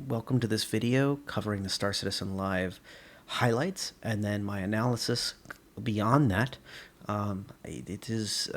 Welcome to this video covering the Star Citizen Live highlights and then my analysis beyond that. It is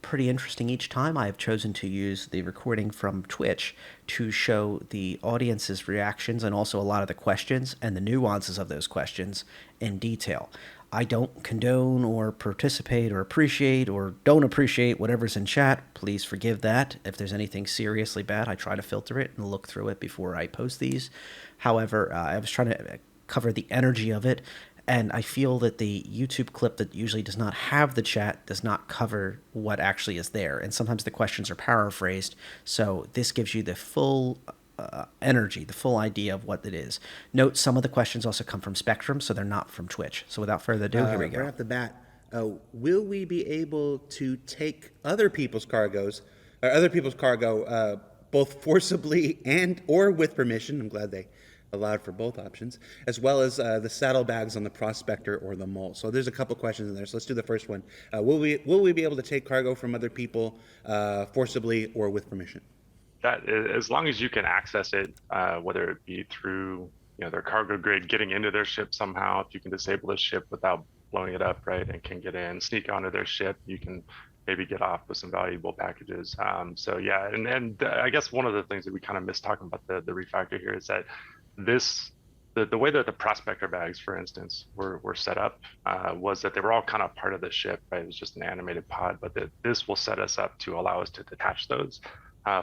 pretty interesting each time. I have chosen to use the recording from Twitch to show the audience's reactions and also a lot of the questions and the nuances of those questions in detail. I don't condone or participate or appreciate or don't appreciate whatever's in chat. Please forgive that. If there's anything seriously bad, I try to filter it and look through it before I post these. However, I was trying to cover the energy of it, and I feel that the YouTube clip that usually does not have the chat does not cover what actually is there. And sometimes the questions are paraphrased, so this gives you the full energy, the full idea of what it is. Note some of the questions also come from Spectrum, so they're not from Twitch. So without further ado, here we go. Right off the bat, will we be able to take other people's cargoes, or other people's cargo, both forcibly and or with permission? I'm glad they allowed for both options, as well as the saddlebags on the Prospector or the Mole. So there's a couple questions in there. So let's do the first one. Will we be able to take cargo from other people forcibly or with permission? That as long as you can access it, whether it be through their cargo grid, getting into their ship somehow. If you can disable the ship without blowing it up, right, and can get in, sneak onto their ship, you can maybe get off with some valuable packages. So yeah, and I guess one of the things that we kind of missed talking about the refactor here is that the way that the prospector bags, for instance, were set up was that they were all kind of part of the ship, right? It was just an animated pod, but this will set us up to allow us to detach those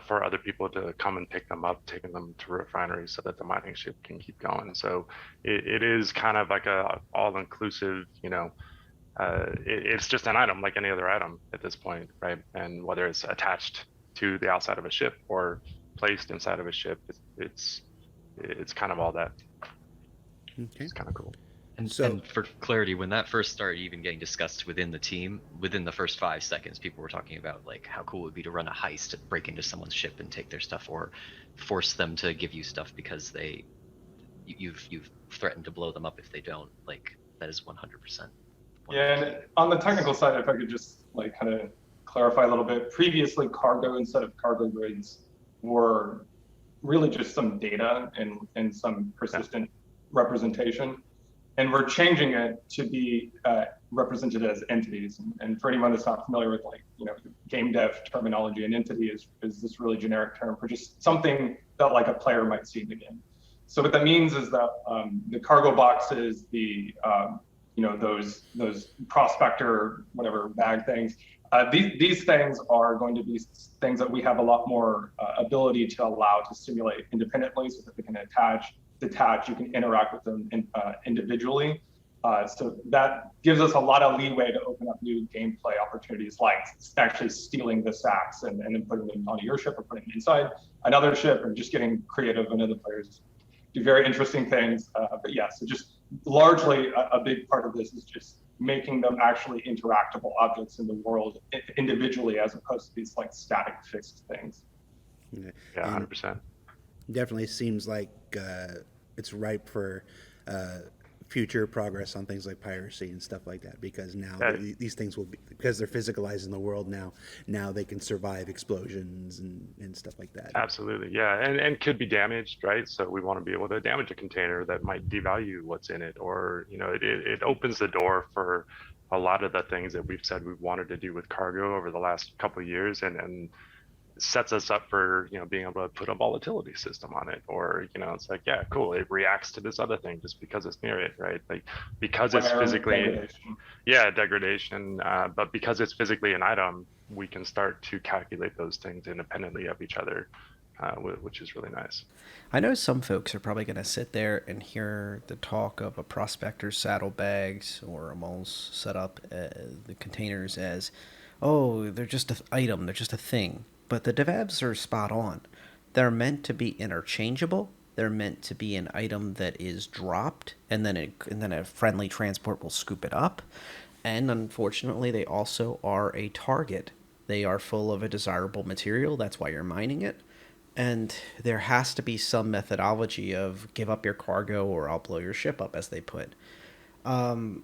for other people to come and pick them up, taking them to refineries so that the mining ship can keep going. So it is kind of like a all-inclusive, it's just an item like any other item at this point, right? And whether it's attached to the outside of a ship or placed inside of a ship, it's kind of all that. Okay. It's kind of cool. And for clarity, when that first started even getting discussed within the team, within the first 5 seconds, people were talking about like how cool it would be to run a heist, break into someone's ship and take their stuff, or force them to give you stuff because you've threatened to blow them up if they don't. Like that is 100%. Yeah, and on the technical side, if I could just like kind of clarify a little bit, previously cargo instead of cargo grids were really just some data and some persistent representation. And we're changing it to be represented as entities. And for anyone that's not familiar with game dev terminology, an entity is this really generic term for just something that like a player might see in the game. So what that means is that the cargo boxes, those prospector, whatever bag things, these things are going to be things that we have a lot more ability to allow to simulate independently so that they can detach, you can interact with them individually. So that gives us a lot of leeway to open up new gameplay opportunities, like actually stealing the sacks and then putting them onto your ship or putting them inside another ship, or just getting creative and other players do very interesting things. But yeah, so just largely a big part of this is just making them actually interactable objects in the world individually, as opposed to these like static fixed things. Yeah, 100%. Definitely seems like it's ripe for future progress on things like piracy and stuff like that, because now these things will be, because they're physicalized in the world now they can survive explosions and stuff like that. Absolutely, yeah, and could be damaged, right? So we want to be able to damage a container that might devalue what's in it, or it opens the door for a lot of the things that we've said we've wanted to do with cargo over the last couple of years, and sets us up for being able to put a volatility system on it, or it's like, yeah, cool, it reacts to this other thing just because it's near it, right? Like because it's physically degradation, but because it's physically an item, we can start to calculate those things independently of each other, which is really nice. I know some folks are probably going to sit there and hear the talk of a prospector's saddlebags or a mole's set up the containers as, oh, they're just an item, they're just a thing. But the devs are spot on. They're meant to be interchangeable. They're meant to be an item that is dropped, and then a friendly transport will scoop it up. And unfortunately, they also are a target. They are full of a desirable material. That's why you're mining it. And there has to be some methodology of give up your cargo or I'll blow your ship up, as they put. And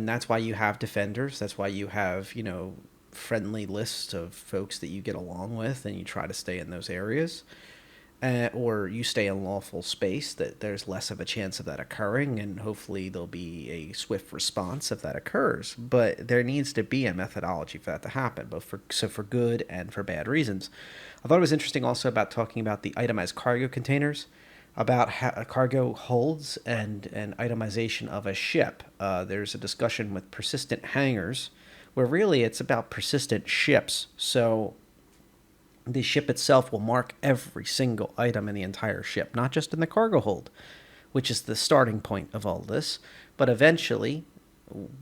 that's why you have defenders. That's why you have, friendly lists of folks that you get along with and you try to stay in those areas. or you stay in lawful space, that there's less of a chance of that occurring, and hopefully there'll be a swift response if that occurs. But there needs to be a methodology for that to happen, both for good and for bad reasons. I thought it was interesting also about talking about the itemized cargo containers, about cargo holds and itemization of a ship. There's a discussion with persistent hangars, where really it's about persistent ships. So the ship itself will mark every single item in the entire ship, not just in the cargo hold, which is the starting point of all this. But eventually,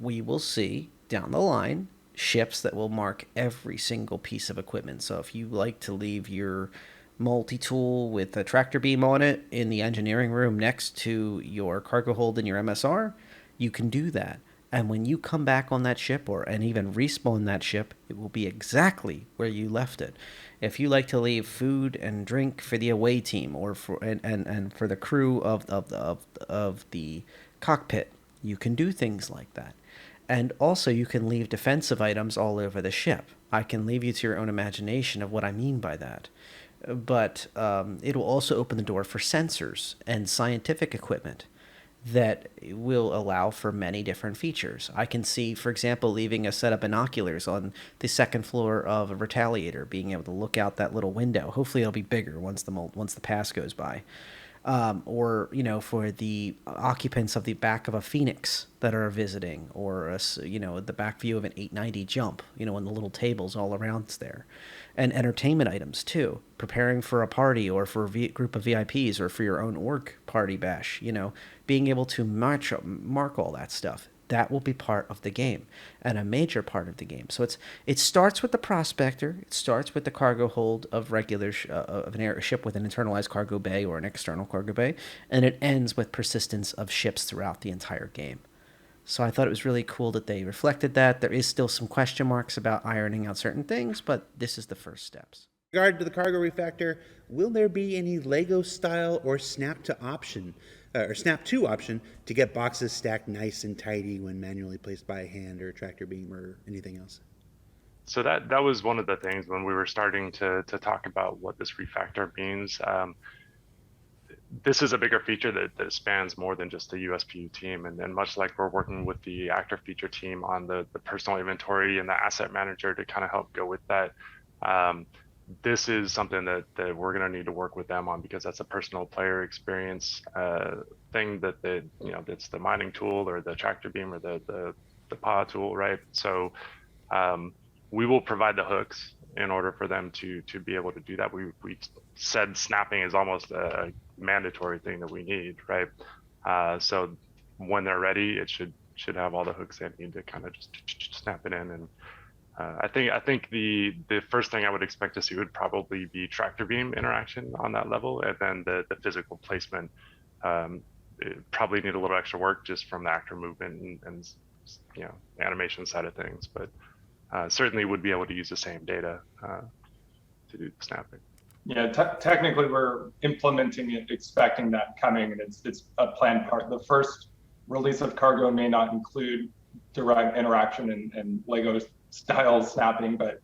we will see down the line ships that will mark every single piece of equipment. So if you like to leave your multi-tool with a tractor beam on it in the engineering room next to your cargo hold in your MSR, you can do that. And when you come back on that ship and even respawn that ship, it will be exactly where you left it. If you like to leave food and drink for the away team or and for the crew of the cockpit, you can do things like that. And also you can leave defensive items all over the ship. I can leave you to your own imagination of what I mean by that. But it will also open the door for sensors and scientific equipment that will allow for many different features. I can see, for example, leaving a set of binoculars on the second floor of a Retaliator, being able to look out that little window. Hopefully it'll be bigger once the pass goes by. Or, for the occupants of the back of a Phoenix that are visiting, or, the back view of an 890 jump, on the little tables all around there. And entertainment items, too. Preparing for a party or for a group of VIPs or for your own org party bash, being able to mark all that stuff. That will be part of the game, and a major part of the game. So it starts with the prospector. It starts with the cargo hold of of an airship with an internalized cargo bay or an external cargo bay, and it ends with persistence of ships throughout the entire game. So I thought it was really cool that they reflected that. There is still some question marks about ironing out certain things, but this is the first steps. In regard to the cargo refactor, will there be any Lego style or snap to option or snap to option to get boxes stacked nice and tidy when manually placed by a hand or a tractor beam or anything else? So that was one of the things when we were starting to talk about what this refactor means. This is a bigger feature that spans more than just the USPU team, and much like we're working with the actor feature team on the personal inventory and the asset manager to kind of help go with that. This is something that we're going to need to work with them on, because that's a personal player experience thing that's the mining tool or the tractor beam or the paw tool, right? So we will provide the hooks in order for them to be able to do that. We said snapping is almost a mandatory thing that we need, right? So when they're ready, it should have all the hooks they need to kind of just snap it in. And I think the first thing I would expect to see would probably be tractor beam interaction on that level, and then the physical placement probably need a little extra work just from the actor movement and animation side of things, but certainly would be able to use the same data to do the snapping. Yeah, technically we're implementing it, expecting that coming, and it's a planned part. The first release of cargo may not include direct interaction and Lego style snapping, but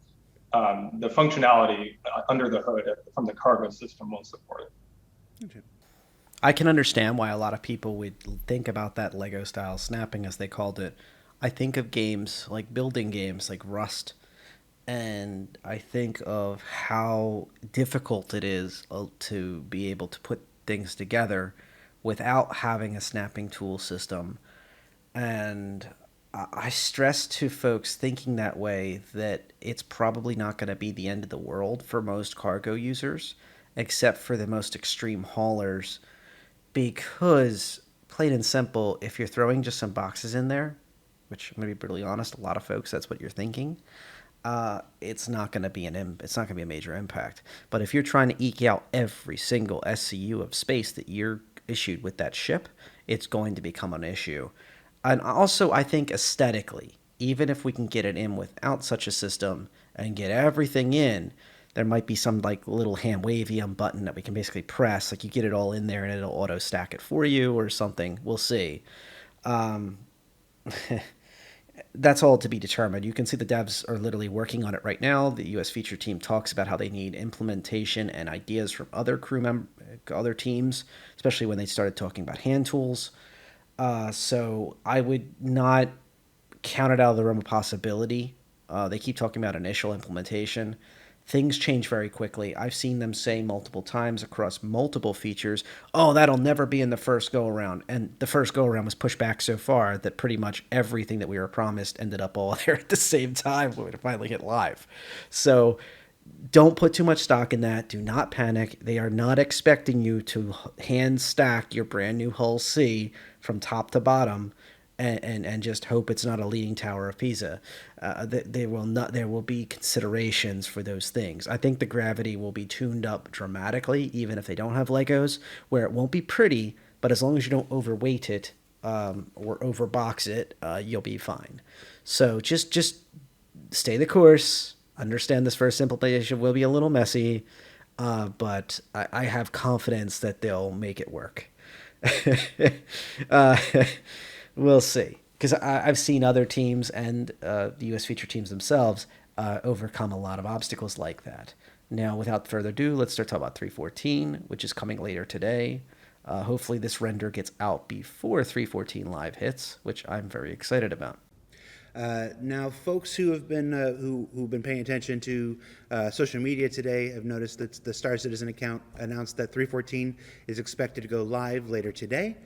the functionality under the hood from the cargo system will support it. Okay. I can understand why a lot of people would think about that Lego style snapping, as they called it. I think of games like building games like Rust, and I think of how difficult it is to be able to put things together without having a snapping tool system. And I stress to folks thinking that way that it's probably not going to be the end of the world for most cargo users, except for the most extreme haulers, because plain and simple, if you're throwing just some boxes in there, which I'm going to be brutally honest, a lot of folks, that's what you're thinking, it's not going to be a major impact. But if you're trying to eke out every single SCU of space that you're issued with that ship, it's going to become an issue. And also, I think aesthetically, even if we can get it in without such a system and get everything in, there might be some like little hand wavium button that we can basically press, like you get it all in there and it'll auto stack it for you or something. We'll see. That's all to be determined. You can see the devs are literally working on it right now. The U.S. feature team talks about how they need implementation and ideas from other teams, especially when they started talking about hand tools. So I would not count it out of the realm of possibility. They keep talking about initial implementation. Things change very quickly. I've seen them say multiple times across multiple features, oh, that'll never be in the first go around. And the first go around was pushed back so far that pretty much everything that we were promised ended up all there at the same time when it finally hit live. So don't put too much stock in that. Do not panic. They are not expecting you to hand stack your brand new Hull C from top to bottom and just hope it's not a leaning tower of Pisa. They will not. There will be considerations for those things. I think the gravity will be tuned up dramatically, even if they don't have Legos, where it won't be pretty, but as long as you don't overweight it or overbox it, you'll be fine. So just stay the course. Understand this first implementation will be a little messy, but I have confidence that they'll make it work. uh, we'll see. Because I've seen other teams and the U.S. feature teams themselves overcome a lot of obstacles like that. Now, without further ado, let's start talking about 314, which is coming later today. Hopefully, this render gets out before 314 live hits, which I'm very excited about. Now, folks who have been who've been paying attention to social media today have noticed that the Star Citizen account announced that 314 is expected to go live later today.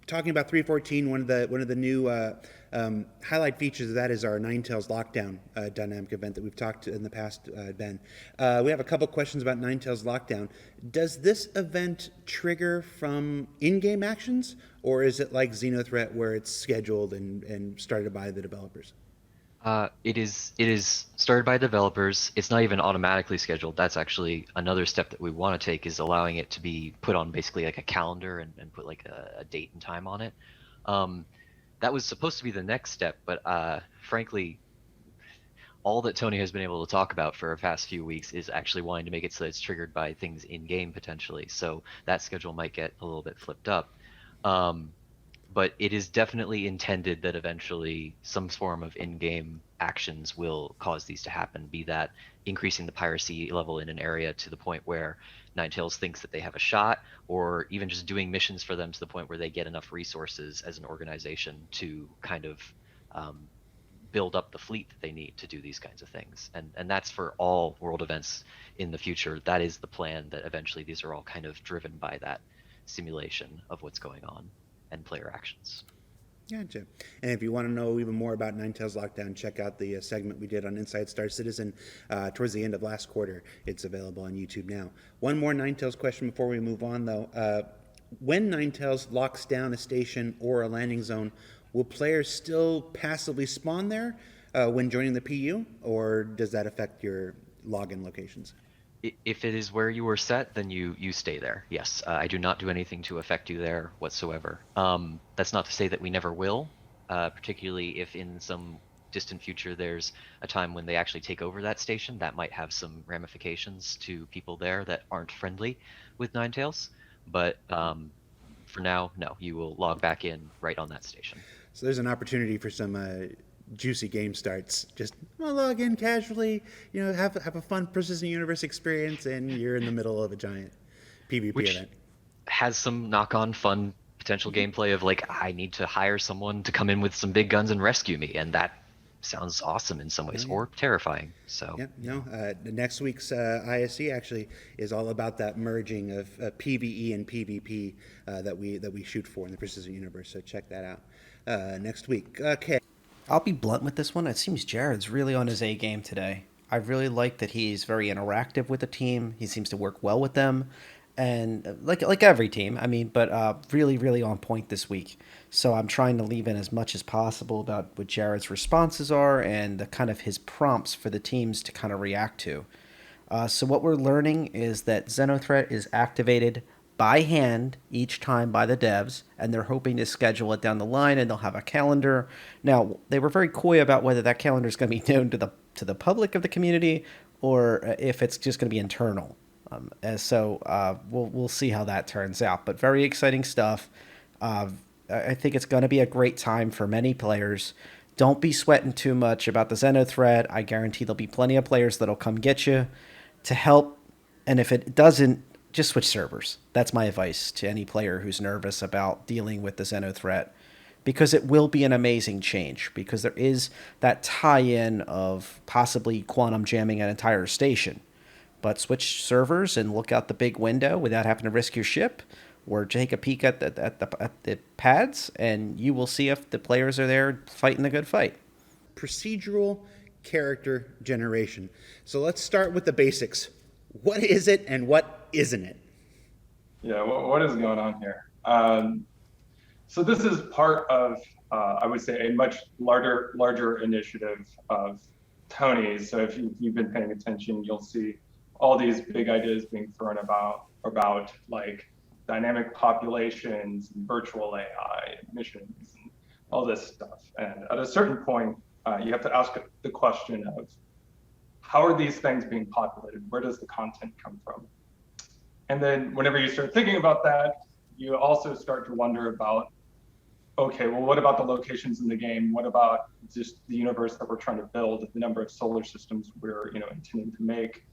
Talking about 314, one of the new highlight features of that is our Ninetails Lockdown dynamic event that we've talked in the past, Ben. We have a couple questions about Ninetails Lockdown. Does this event trigger from in-game actions, or is it like Xenothreat where it's scheduled and started by the developers? It is started by developers. It's not even automatically scheduled. That's actually another step that we want to take, is allowing it to be put on basically like a calendar and put like a date and time on it. That was supposed to be the next step, but frankly, all that Tony has been able to talk about for the past few weeks is actually wanting to make it so that it's triggered by things in game potentially. So that schedule might get a little bit flipped up. But it is definitely intended that eventually some form of in-game actions will cause these to happen, be that increasing the piracy level in an area to the point where Ninetails thinks that they have a shot, or even just doing missions for them to the point where they get enough resources as an organization to kind of build up the fleet that they need to do these kinds of things. And that's for all world events in the future. That is the plan, that eventually these are all kind of driven by that simulation of what's going on and player actions. Gotcha. And if you want to know even more about Ninetails Lockdown, check out the segment we did on Inside Star Citizen towards the end of last quarter. It's available on YouTube now. One more Ninetails question before we move on, though. When Ninetails locks down a station or a landing zone, will players still passively spawn there when joining the PU, or does that affect your login locations? If it is where you were set, then you stay there. Yes, I do not do anything to affect you there whatsoever. That's not to say that we never will, particularly if in some distant future there's a time when they actually take over that station. That might have some ramifications to people there that aren't friendly with Ninetails. But for now, no, you will log back in right on that station. So there's an opportunity for some juicy game starts. Just log in casually, have a fun Persistent Universe experience, and you're in the middle of a giant PvP event. Has some knock-on fun potential gameplay of like, I need to hire someone to come in with some big guns and rescue me, and that sounds awesome in some ways, or terrifying. So next week's ISC actually is all about that merging of PvE and PvP that we shoot for in the Persistent Universe. So check that out next week. Okay. I'll be blunt with this one. It seems Jared's really on his A game today. I really like that he's very interactive with the team. He seems to work well with them, and like every team, but really, really on point this week. So I'm trying to leave in as much as possible about what Jared's responses are and the kind of his prompts for the teams to kind of react to. So what we're learning is that Xenothreat is activated by hand each time by the devs, and they're hoping to schedule it down the line, and they'll have a calendar. Now, they were very coy about whether that calendar is going to be known to the public of the community, or if it's just going to be internal. We'll see how that turns out. But very exciting stuff. I think it's going to be a great time for many players. Don't be sweating too much about the Xeno threat. I guarantee there'll be plenty of players that'll come get you to help. And if it doesn't, just switch servers. That's my advice to any player who's nervous about dealing with the Xeno threat, because it will be an amazing change, because there is that tie-in of possibly quantum jamming an entire station. But switch servers and look out the big window without having to risk your ship, or take a peek at the pads, and you will see if the players are there fighting the good fight. Procedural character generation. So let's start with the basics. What is it and what isn't it? Yeah, what is going on here? So this is part of, I would say, a much larger initiative of Tony's. So if you've been paying attention, you'll see all these big ideas being thrown about like dynamic populations, virtual AI, missions, and all this stuff. And at a certain point, you have to ask the question of, how are these things being populated? Where does the content come from? And then whenever you start thinking about that, you also start to wonder about, okay, well, what about the locations in the game? What about just the universe that we're trying to build, the number of solar systems we're intending to make?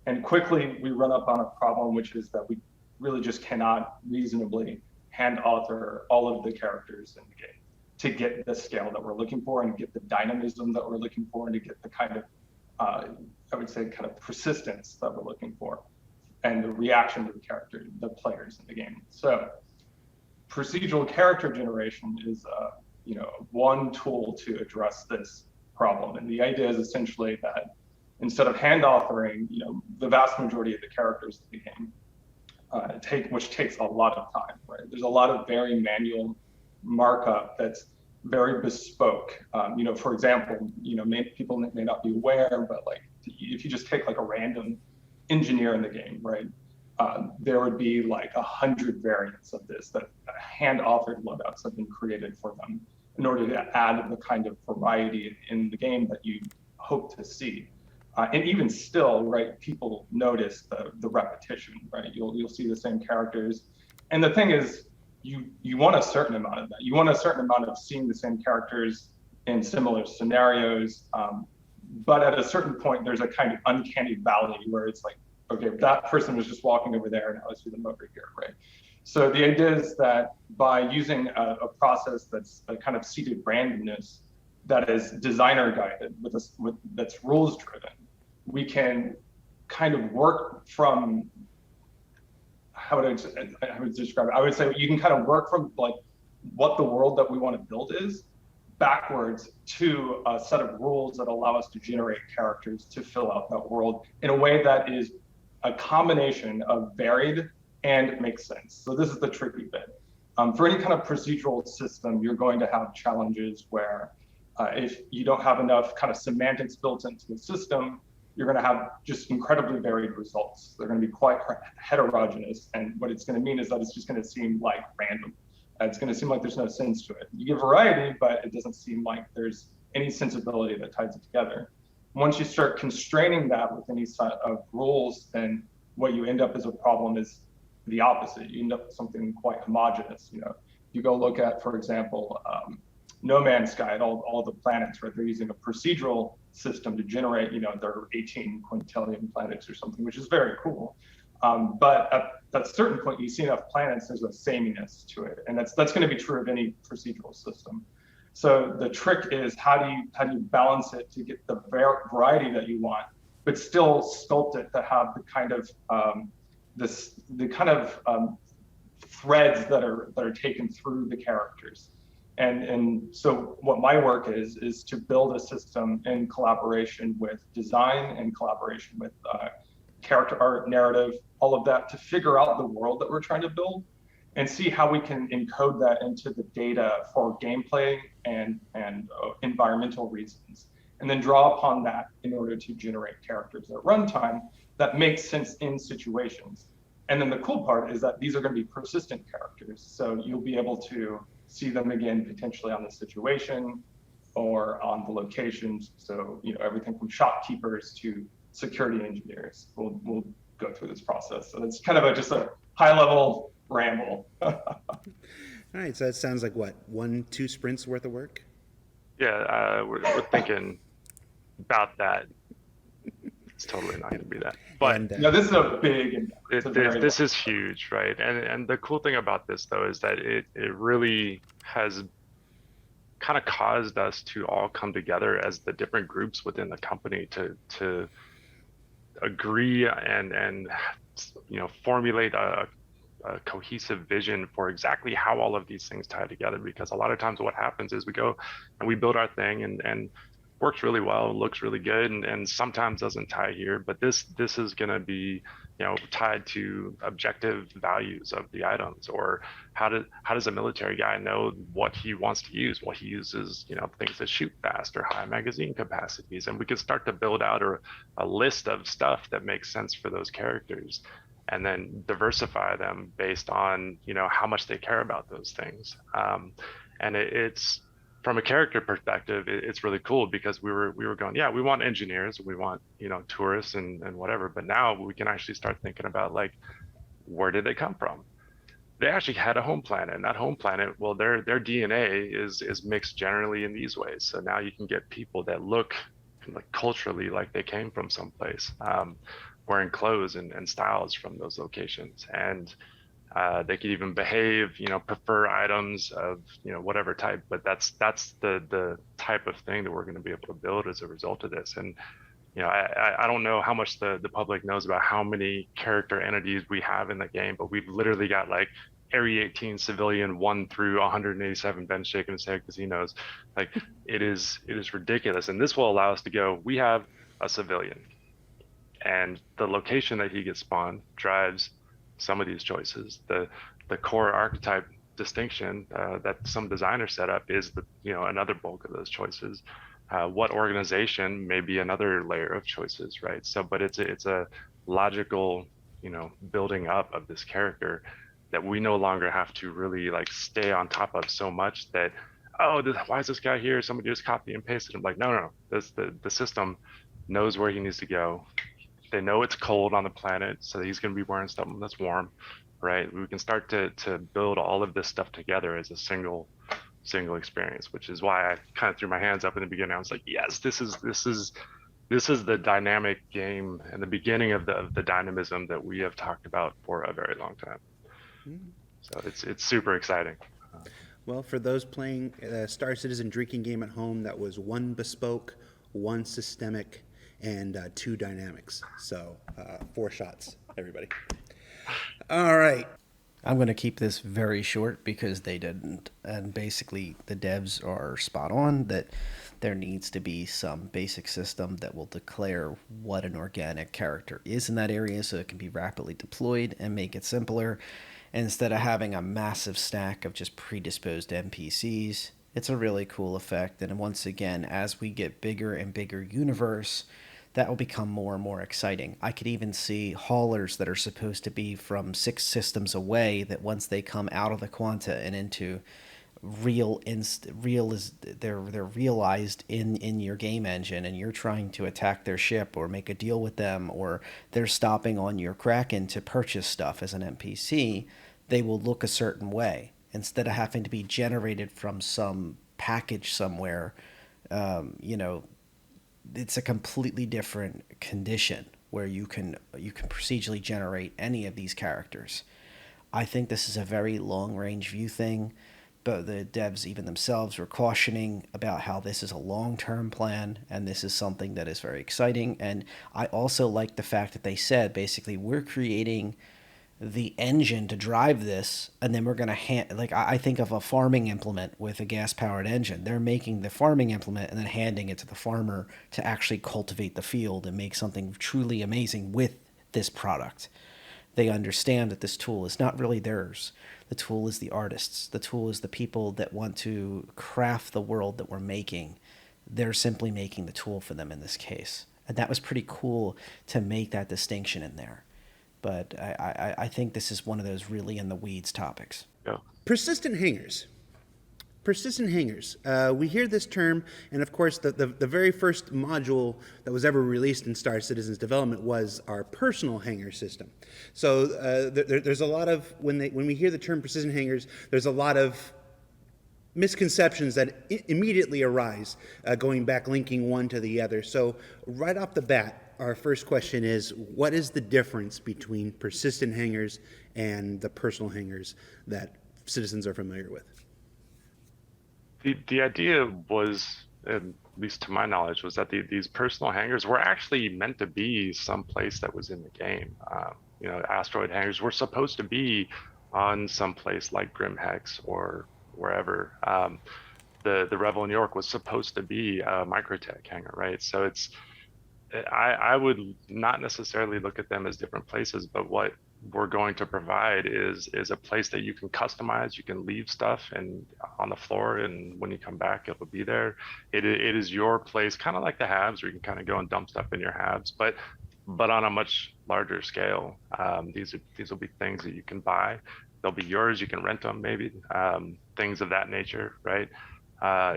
And quickly we run up on a problem, which is that we really just cannot reasonably hand author all of the characters in the game to get the scale that we're looking for and get the dynamism that we're looking for and to get the kind of, I would say, kind of persistence that we're looking for and the reaction to the character, the players in the game. So procedural character generation is one tool to address this problem. And the idea is essentially that instead of hand authoring, the vast majority of the characters in the game, which takes a lot of time, right? There's a lot of very manual markup that's very bespoke. For example, people may not be aware, but like if you just take like a random engineer in the game, right? There would be like 100 variants of this that hand-authored loadouts have been created for them in order to add the kind of variety in the game that you hope to see. And even still, right, people notice the repetition, right? You'll see the same characters. And the thing is, you want a certain amount of that. You want a certain amount of seeing the same characters in similar scenarios. But at a certain point, there's a kind of uncanny valley where it's like, okay, that person was just walking over there, and now I see them over here, right? So the idea is that by using a process that's a kind of seeded randomness that is designer guided, that's rules driven, we can kind of work from, how would I would describe it? I would say you can kind of work from like what the world that we want to build is backwards to a set of rules that allow us to generate characters to fill out that world in a way that is a combination of varied and makes sense. So this is the tricky bit. For any kind of procedural system, you're going to have challenges where if you don't have enough kind of semantics built into the system, you're going to have just incredibly varied results. They're going to be quite heterogeneous. And what it's going to mean is that it's just going to seem like random. It's going to seem like there's no sense to it. You get variety, but it doesn't seem like there's any sensibility that ties it together. Once you start constraining that with any set of rules, then what you end up as a problem is the opposite. You end up with something quite homogenous. You go look at, for example, No Man's Sky and all the planets, right? They're using a procedural system to generate, their 18 quintillion planets or something, which is very cool. But at a certain point, you see enough planets, there's a sameness to it, and that's going to be true of any procedural system. So the trick is how do you balance it to get the variety that you want, but still sculpt it to have the kind of threads that are taken through the characters. And so what my work is to build a system in collaboration with design and collaboration with character art, narrative, all of that, to figure out the world that we're trying to build and see how we can encode that into the data for gameplay and environmental reasons, and then draw upon that in order to generate characters at runtime that make sense in situations. And then the cool part is that these are going to be persistent characters, so you'll be able to see them again potentially on the situation or on the locations. So everything from shopkeepers to security engineers will go through this process. So it's kind of just a high level ramble. All right, so that sounds like what, 1-2 sprints worth of work? Yeah, we're thinking about that. It's totally not going to be that. But And No, this is a big endeavor. It's a very this large. is huge, right? And the cool thing about this though is that it really has kind of caused us to all come together as the different groups within the company to agree and formulate a cohesive vision for exactly how all of these things tie together. Because a lot of times what happens is we go and we build our thing and works really well, looks really good, and sometimes doesn't tie here. But this is going to be tied to objective values of the items, or how does a military guy know what he wants to use? Well, he uses things that shoot fast or high magazine capacities, and we can start to build out a list of stuff that makes sense for those characters, and then diversify them based on how much they care about those things. And it's from a character perspective, it's really cool because we were going, yeah, we want engineers, we want tourists and whatever, but now we can actually start thinking about, like, where did they come from? They actually had a home planet, and that home planet, well, their DNA is mixed generally in these ways. So now you can get people that look like culturally like they came from someplace, wearing clothes and styles from those locations, and they could even behave, prefer items of, whatever type. But that's the type of thing that we're going to be able to build as a result of this. And, I don't know how much the public knows about how many character entities we have in the game, but we've literally got like Area 18 civilian 1 through 187 bench shake and say casinos. Like it is ridiculous. And this will allow us to go, we have a civilian, and the location that he gets spawned drives some of these choices. The core archetype distinction that some designers set up is another bulk of those choices. What organization may be another layer of choices, right? So, but it's a logical building up of this character that we no longer have to really like stay on top of so much that, why is this guy here? Somebody just copy and pasted him. Like, no. The system knows where he needs to go. They know it's cold on the planet, so he's going to be wearing something that's warm, right? We can start to build all of this stuff together as a single experience, which is why I kind of threw my hands up in the beginning. I was like, yes, this is the dynamic game and the beginning of the dynamism that we have talked about for a very long time. So it's super exciting. Well, for those playing Star Citizen drinking game at home, that was 1 bespoke, 1 systemic, and 2 dynamics. So 4 shots, everybody. All right. I'm going to keep this very short because they didn't. And basically, the devs are spot on that there needs to be some basic system that will declare what an organic character is in that area so it can be rapidly deployed and make it simpler. Instead of having a massive stack of just predisposed NPCs, it's a really cool effect. And once again, as we get bigger and bigger universe, that will become more and more exciting. I could even see haulers that are supposed to be from 6 systems away, that once they come out of the quanta and into they're realized in your game engine, and you're trying to attack their ship or make a deal with them, or they're stopping on your Kraken to purchase stuff as an NPC, they will look a certain way instead of having to be generated from some package somewhere. It's a completely different condition where you can procedurally generate any of these characters. I think this is a very long range view thing, but the devs even themselves were cautioning about how this is a long-term plan, and this is something that is very exciting. And I also like the fact that they said basically we're creating the engine to drive this, and then we're going to I think of a farming implement with a gas-powered engine. They're making the farming implement and then handing it to the farmer to actually cultivate the field and make something truly amazing with this product. They understand that this tool is not really theirs. The tool is the artists. The tool is the people that want to craft the world that we're making. They're simply making the tool for them in this case. And that was pretty cool to make that distinction in there. But I think this is one of those really in the weeds topics. Yeah. Persistent hangars. Persistent hangars. We hear this term, and of course, the very first module that was ever released in Star Citizen's development was our personal hangar system. So there's a lot of, when we hear the term persistent hangars, there's a lot of misconceptions that immediately arise, going back, linking one to the other. So right off the bat, our first question is, what is the difference between persistent hangars and the personal hangars that citizens are familiar with? The idea was, at least to my knowledge, was that these personal hangars were actually meant to be someplace that was in the game. Asteroid hangars were supposed to be on someplace like Grimhex or wherever. The Revel in New York was supposed to be a Microtech hangar, right? So I would not necessarily look at them as different places, but what we're going to provide is a place that you can customize. You can leave stuff and on the floor, and when you come back, it'll be there. It is your place, kind of like the Habs, where you can kind of go and dump stuff in your Habs, but on a much larger scale. These will be things that you can buy. They'll be yours. You can rent them, maybe, things of that nature, right?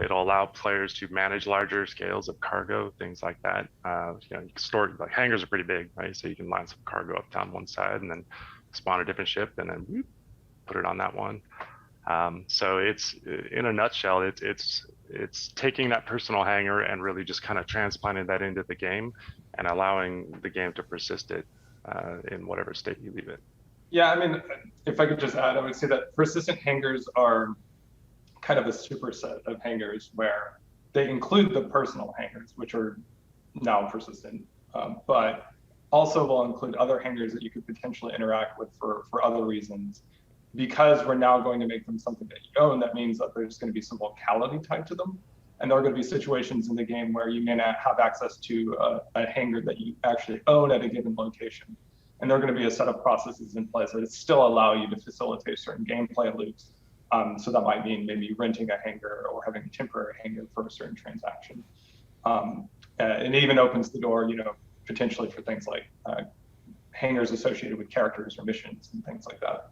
It'll allow players to manage larger scales of cargo, things like that. You can store, like, hangars are pretty big, right? So you can line some cargo up down one side and then spawn a different ship and then whoop, put it on that one. So it's, in a nutshell, it's taking that personal hangar and really just kind of transplanting that into the game and allowing the game to persist it in whatever state you leave it. Yeah, I mean, if I could just add, I would say that persistent hangars are kind of a superset of hangars where they include the personal hangars, which are now persistent, but also will include other hangars that you could potentially interact with for other reasons. Because we're now going to make them something that you own, that means that there's going to be some locality tied to them. And there are going to be situations in the game where you may not have access to a hangar that you actually own at a given location. And there are going to be a set of processes in place that still allow you to facilitate certain gameplay loops. So that might mean maybe renting a hangar or having a temporary hangar for a certain transaction. And it even opens the door, potentially for things like hangars associated with characters or missions and things like that.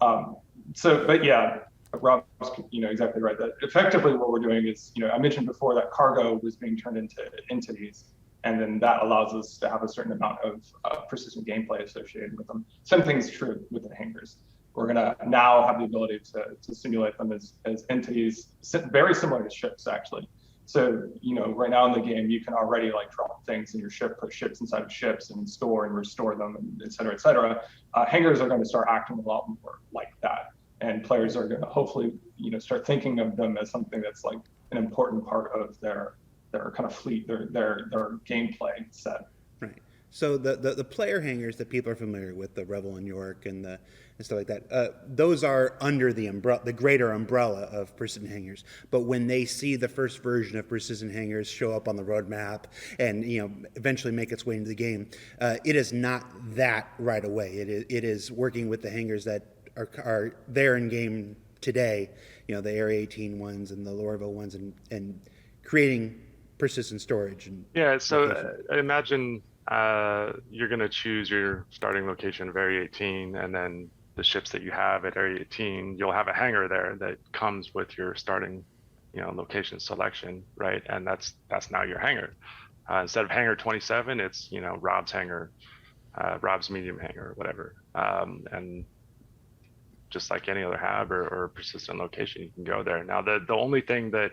But yeah, Rob's, exactly right. That effectively what we're doing is, I mentioned before that cargo was being turned into entities, and then that allows us to have a certain amount of persistent gameplay associated with them. Same thing's true with the hangars. We're gonna now have the ability to simulate them as entities, very similar to ships, actually. So, right now in the game, you can already drop things in your ship, put ships inside of ships and store and restore them, and et cetera, et cetera. Hangars are going to start acting a lot more like that. And players are going to hopefully, start thinking of them as something that's like an important part of their kind of fleet, their gameplay set. Right. So the player hangars that people are familiar with, the Revel in York and stuff like that, those are under the greater umbrella of persistent hangars. But when they see the first version of persistent hangars show up on the roadmap and eventually make its way into the game, it is not that right away. It is working with the hangars that are there in game today, the Area 18 ones and the Lorville ones, and creating persistent storage. Yeah. So imagine you're going to choose your starting location of Area 18, and then the ships that you have at Area 18, you'll have a hangar there that comes with your starting, location selection, right? And that's now your hangar. Instead of hangar 27, it's Rob's hangar, Rob's medium hangar, whatever. And just like any other hab or persistent location, you can go there. Now, the only thing that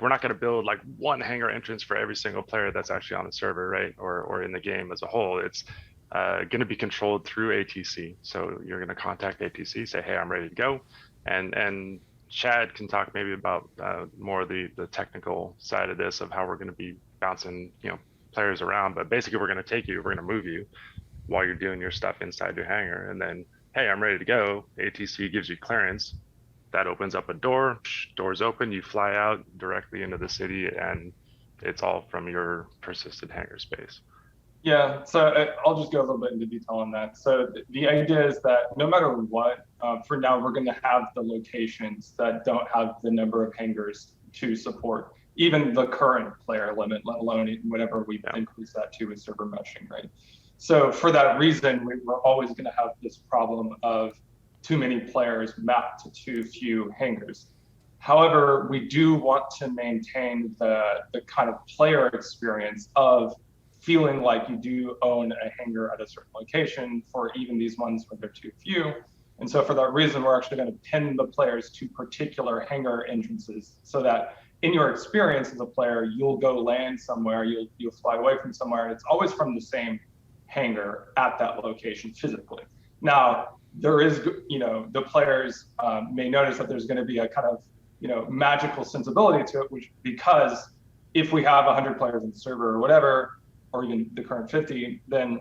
we're not going to build one hangar entrance for every single player that's actually on the server, right? Or in the game as a whole. It's going to be controlled through ATC. So you're going to contact ATC, say, hey, I'm ready to go. And Chad can talk maybe about more of the technical side of this, of how we're going to be bouncing, players around. But basically, we're going to take you, we're going to move you while you're doing your stuff inside your hangar. And then, hey, I'm ready to go. ATC gives you clearance. That opens up a door, doors open, you fly out directly into the city, and it's all from your persistent hangar space. Yeah, so I'll just go a little bit into detail on that. So the idea is that no matter what, for now, we're going to have the locations that don't have the number of hangars to support even the current player limit, let alone whatever we increase that to with server meshing, right? So for that reason, we're always going to have this problem of too many players mapped to too few hangars. However, we do want to maintain the kind of player experience of feeling like you do own a hangar at a certain location for even these ones where they're too few. And so for that reason, we're actually going to pin the players to particular hangar entrances so that in your experience as a player, you'll go land somewhere, you'll fly away from somewhere, and it's always from the same hangar at that location physically. Now, there is, the players may notice that there's going to be a kind of, magical sensibility to it, which because if we have 100 players in the server or whatever, or even the current 50, then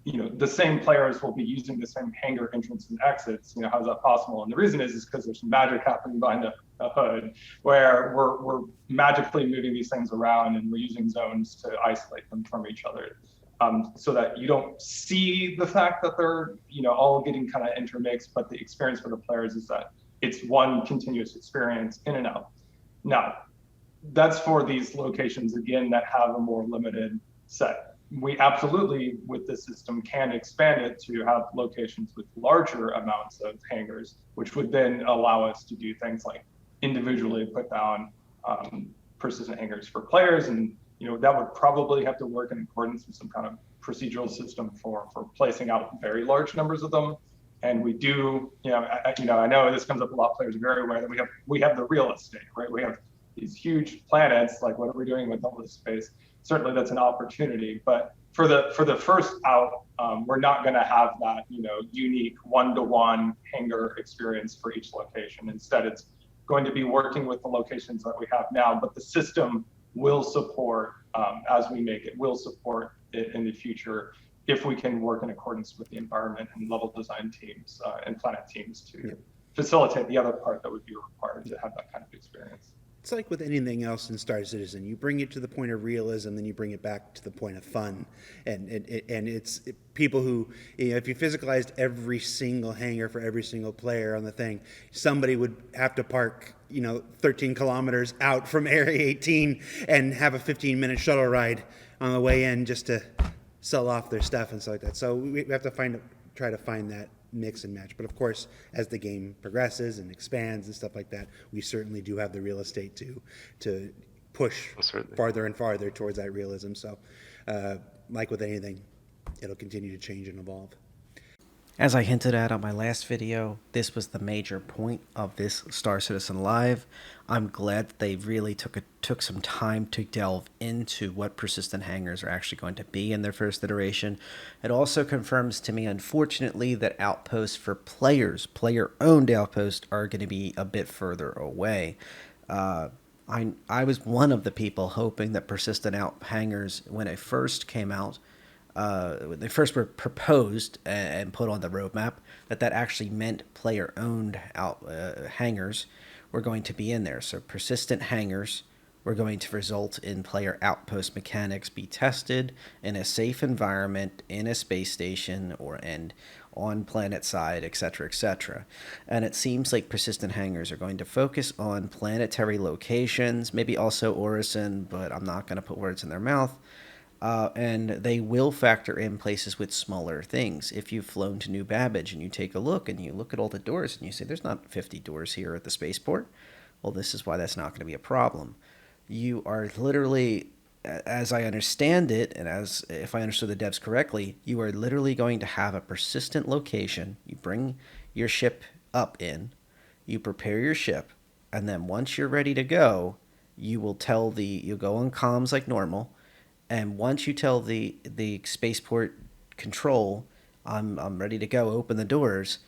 the same players will be using the same hangar entrance and exits. How is that possible? And the reason is because there's some magic happening behind the hood where we're magically moving these things around and we're using zones to isolate them from each other. So that you don't see the fact that they're all getting kind of intermixed, but the experience for the players is that it's one continuous experience in and out. Now, that's for these locations, again, that have a more limited set. We absolutely, with this system, can expand it to have locations with larger amounts of hangars, which would then allow us to do things like individually put down persistent hangars for players. And that would probably have to work in accordance with some kind of procedural system for placing out very large numbers of them. And we do, I know this comes up a lot. Players are very aware that we have the real estate, right? We have these huge planets. Like, what are we doing with all this space? Certainly, that's an opportunity. But for the first out, we're not going to have that, unique one-to-one hangar experience for each location. Instead, it's going to be working with the locations that we have now. But the system will support, as we make it, will support it in the future if we can work in accordance with the environment and level design teams and planet teams to facilitate the other part that would be required to have that kind of experience. It's like with anything else in Star Citizen. You bring it to the point of realism, then you bring it back to the point of fun. And it's people who, if you physicalized every single hangar for every single player on the thing, somebody would have to park 13 kilometers out from Area 18 and have a 15-minute shuttle ride on the way in just to sell off their stuff and stuff like that. So we have to try to find that mix and match. But of course, as the game progresses and expands and stuff like that, we certainly do have the real estate to push farther and farther towards that realism. So like with anything, it'll continue to change and evolve. As I hinted at on my last video, this was the major point of this Star Citizen Live. I'm glad that they really took some time to delve into what persistent hangars are actually going to be in their first iteration. It also confirms to me, unfortunately, that outposts for players, player-owned outposts, are going to be a bit further away. I was one of the people hoping that persistent hangars, when it first came out, when they first were proposed and put on the roadmap, that actually meant player-owned hangars were going to be in there. So persistent hangars were going to result in player outpost mechanics be tested in a safe environment, in a space station, and on planet side, etc., etc. And it seems like persistent hangars are going to focus on planetary locations, maybe also Orison, but I'm not going to put words in their mouth. And they will factor in places with smaller things. If you've flown to New Babbage and you take a look and you look at all the doors and you say, there's not 50 doors here at the spaceport, well, this is why that's not going to be a problem. You are literally, as I understand it, and as if I understood the devs correctly, you are literally going to have a persistent location. You bring your ship up in, you prepare your ship, and then once you're ready to go, you will you'll go on comms like normal. And once you tell the spaceport control, I'm ready to go, open the doors,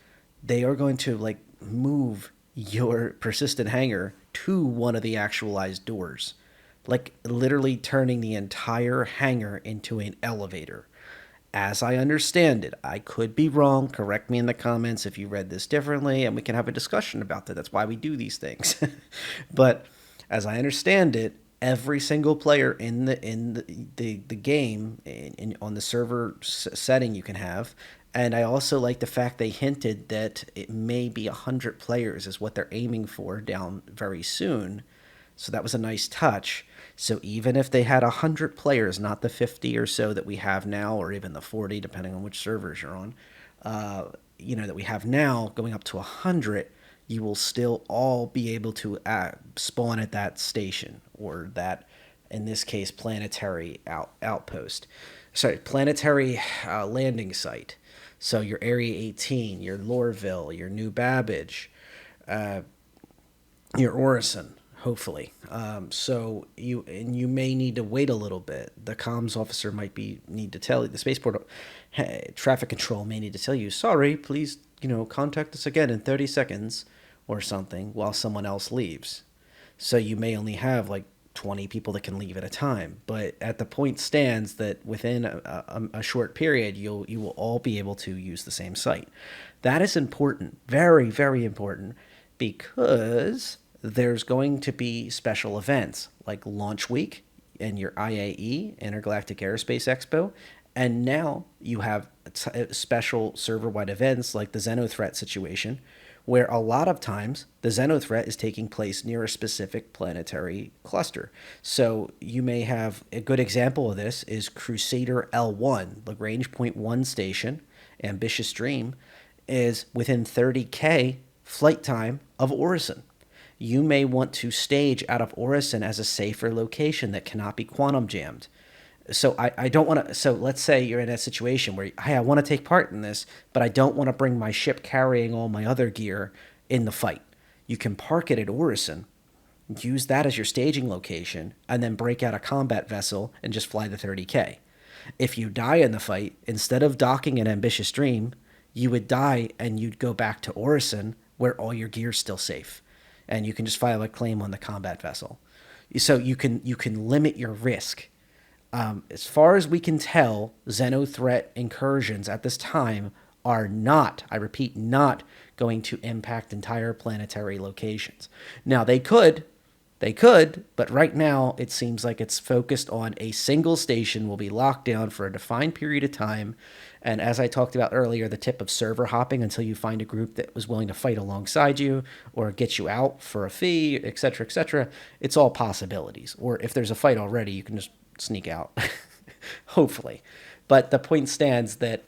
they are going to move your persistent hangar to one of the actualized doors, literally turning the entire hangar into an elevator. As I understand it, I could be wrong. Correct me in the comments if you read this differently, and we can have a discussion about that. That's why we do these things. But as I understand it, every single player in the game on the server setting you can have. And I also like the fact they hinted that it may be 100 players is what they're aiming for down very soon. So that was a nice touch. So even if they had 100 players, not the 50 or so that we have now, or even the 40, depending on which servers you're on, that we have now, going up to 100, you will still all be able to spawn at that station, or that, in this case, planetary outpost. Sorry, planetary landing site. So your Area 18, your Lorville, your New Babbage, your Orison, hopefully. So you may need to wait a little bit. The comms officer might need to tell you, the spaceport traffic control may need to tell you, sorry, please, contact us again in 30 seconds or something, while someone else leaves. So you may only have like 20 people that can leave at a time. But at the point stands that within a short period, you will all be able to use the same site. That is important, very, very important, because there's going to be special events like Launch Week and your IAE, Intergalactic Aerospace Expo. And now you have special server-wide events like the Xenothreat situation, where a lot of times the Xenothreat is taking place near a specific planetary cluster. So you may have a good example of this is Crusader L1, Lagrange Point 1 station, Ambitious Dream, is within 30K flight time of Orison. You may want to stage out of Orison as a safer location that cannot be quantum jammed. So I don't want to. So let's say you're in a situation where, hey, I want to take part in this, but I don't want to bring my ship carrying all my other gear in the fight. You can park it at Orison, use that as your staging location, and then break out a combat vessel and just fly the 30K. If you die in the fight, instead of docking an Ambitious Dream, you would die and you'd go back to Orison, where all your gear's still safe, and you can just file a claim on the combat vessel. So you can limit your risk. As far as we can tell, Xenothreat incursions at this time are not, I repeat, not going to impact entire planetary locations. Now, they could, but right now it seems like it's focused on a single station will be locked down for a defined period of time. And as I talked about earlier, the tip of server hopping until you find a group that was willing to fight alongside you or get you out for a fee, et cetera, it's all possibilities. Or if there's a fight already, you can just sneak out, hopefully. But the point stands that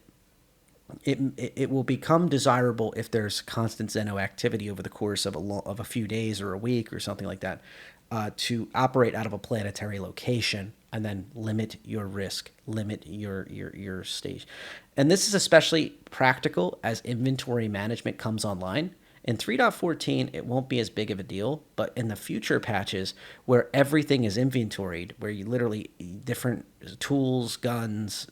it will become desirable if there's constant Xeno activity over the course of a few days or a week or something like that, to operate out of a planetary location and then limit your risk, limit your stage. And this is especially practical as inventory management comes online. In 3.14, it won't be as big of a deal, but in the future patches where everything is inventoried, where you literally, different tools, guns,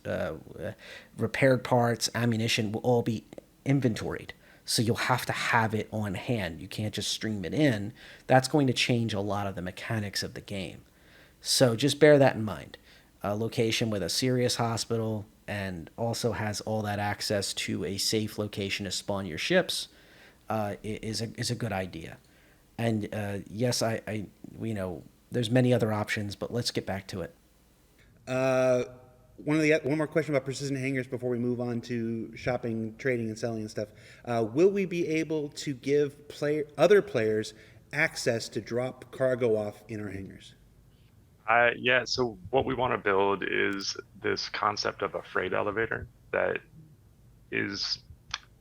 repaired parts, ammunition will all be inventoried. So you'll have to have it on hand. You can't just stream it in. That's going to change a lot of the mechanics of the game. So just bear that in mind. A location with a serious hospital and also has all that access to a safe location to spawn your ships is a good idea. And yes, I there's many other options, but let's get back to it. One more question about precision hangars before we move on to shopping, trading, and selling and stuff. Will we be able to give other players access to drop cargo off in our hangars? Yeah, so what we want to build is this concept of a freight elevator that is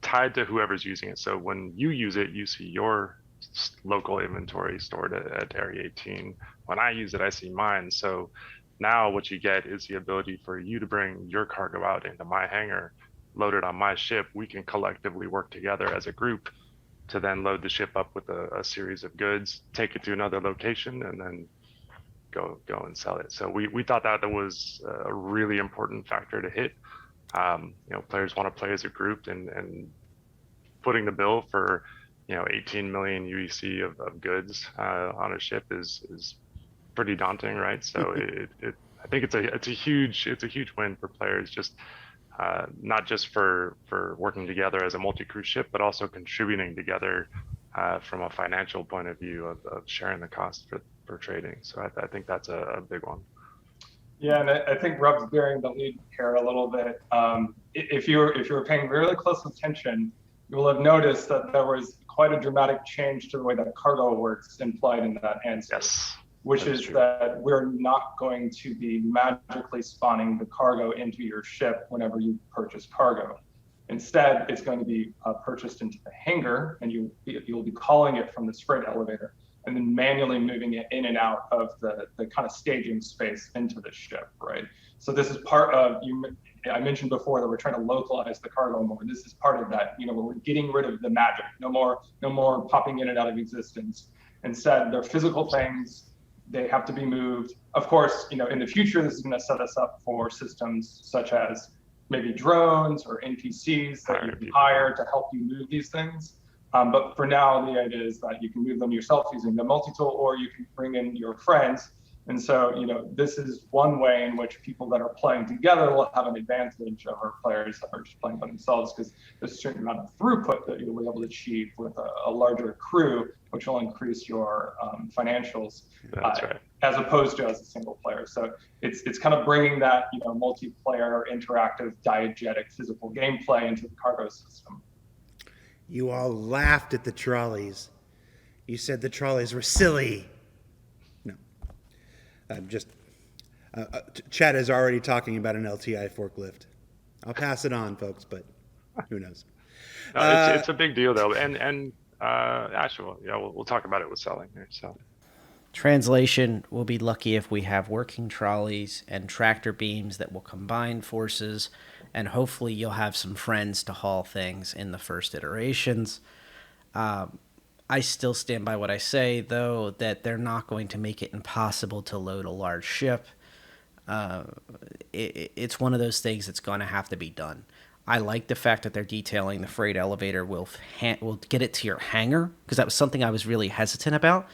tied to whoever's using it. So when you use it, you see your local inventory stored at Area 18. When I use it, I see mine. So now what you get is the ability for you to bring your cargo out into my hangar, load it on my ship. We can collectively work together as a group to then load the ship up with a series of goods, take it to another location, and then go and sell it. So we thought that was a really important factor to hit. Players want to play as a group, and putting the bill for 18 million UEC of goods on a ship is pretty daunting, right? So I think it's a huge win for players, just not just for working together as a multi-crew ship, but also contributing together from a financial point of view of sharing the cost for trading. So I think that's a big one. Yeah, and I think Rob's bearing the lead here a little bit. If you were paying really close attention, you will have noticed that there was quite a dramatic change to the way that cargo works implied in that answer. Yes. Which is that we're not going to be magically spawning the cargo into your ship whenever you purchase cargo. Instead, it's going to be purchased into the hangar, and you'll be calling it from this freight elevator, and then manually moving it in and out of the kind of staging space into the ship, right? So this is part of I mentioned before that we're trying to localize the cargo more. This is part of that. We're getting rid of the magic. No more popping in and out of existence. Instead, they're physical things. They have to be moved. Of course, in the future, this is going to set us up for systems such as maybe drones or NPCs that you can hire to help you move these things. But for now, the idea is that you can move them yourself using the multi-tool, or you can bring in your friends. And so, this is one way in which people that are playing together will have an advantage over players that are just playing by themselves, because there's a certain amount of throughput that you'll be able to achieve with a larger crew, which will increase your financials. That's right. As opposed to as a single player. So it's kind of bringing that multiplayer, interactive, diegetic, physical gameplay into the cargo system. You all laughed at the trolleys. You said the trolleys were silly. No, I'm just. Chad is already talking about an LTI forklift. I'll pass it on, folks, but who knows? No, it's a big deal though, and actually, we'll talk about it with selling here. So. Translation, we'll be lucky if we have working trolleys and tractor beams that will combine forces, and hopefully you'll have some friends to haul things in the first iterations. I still stand by what I say, though, that they're not going to make it impossible to load a large ship. It's one of those things that's going to have to be done. I like the fact that they're detailing the freight elevator will get it to your hangar, because that was something I was really hesitant about.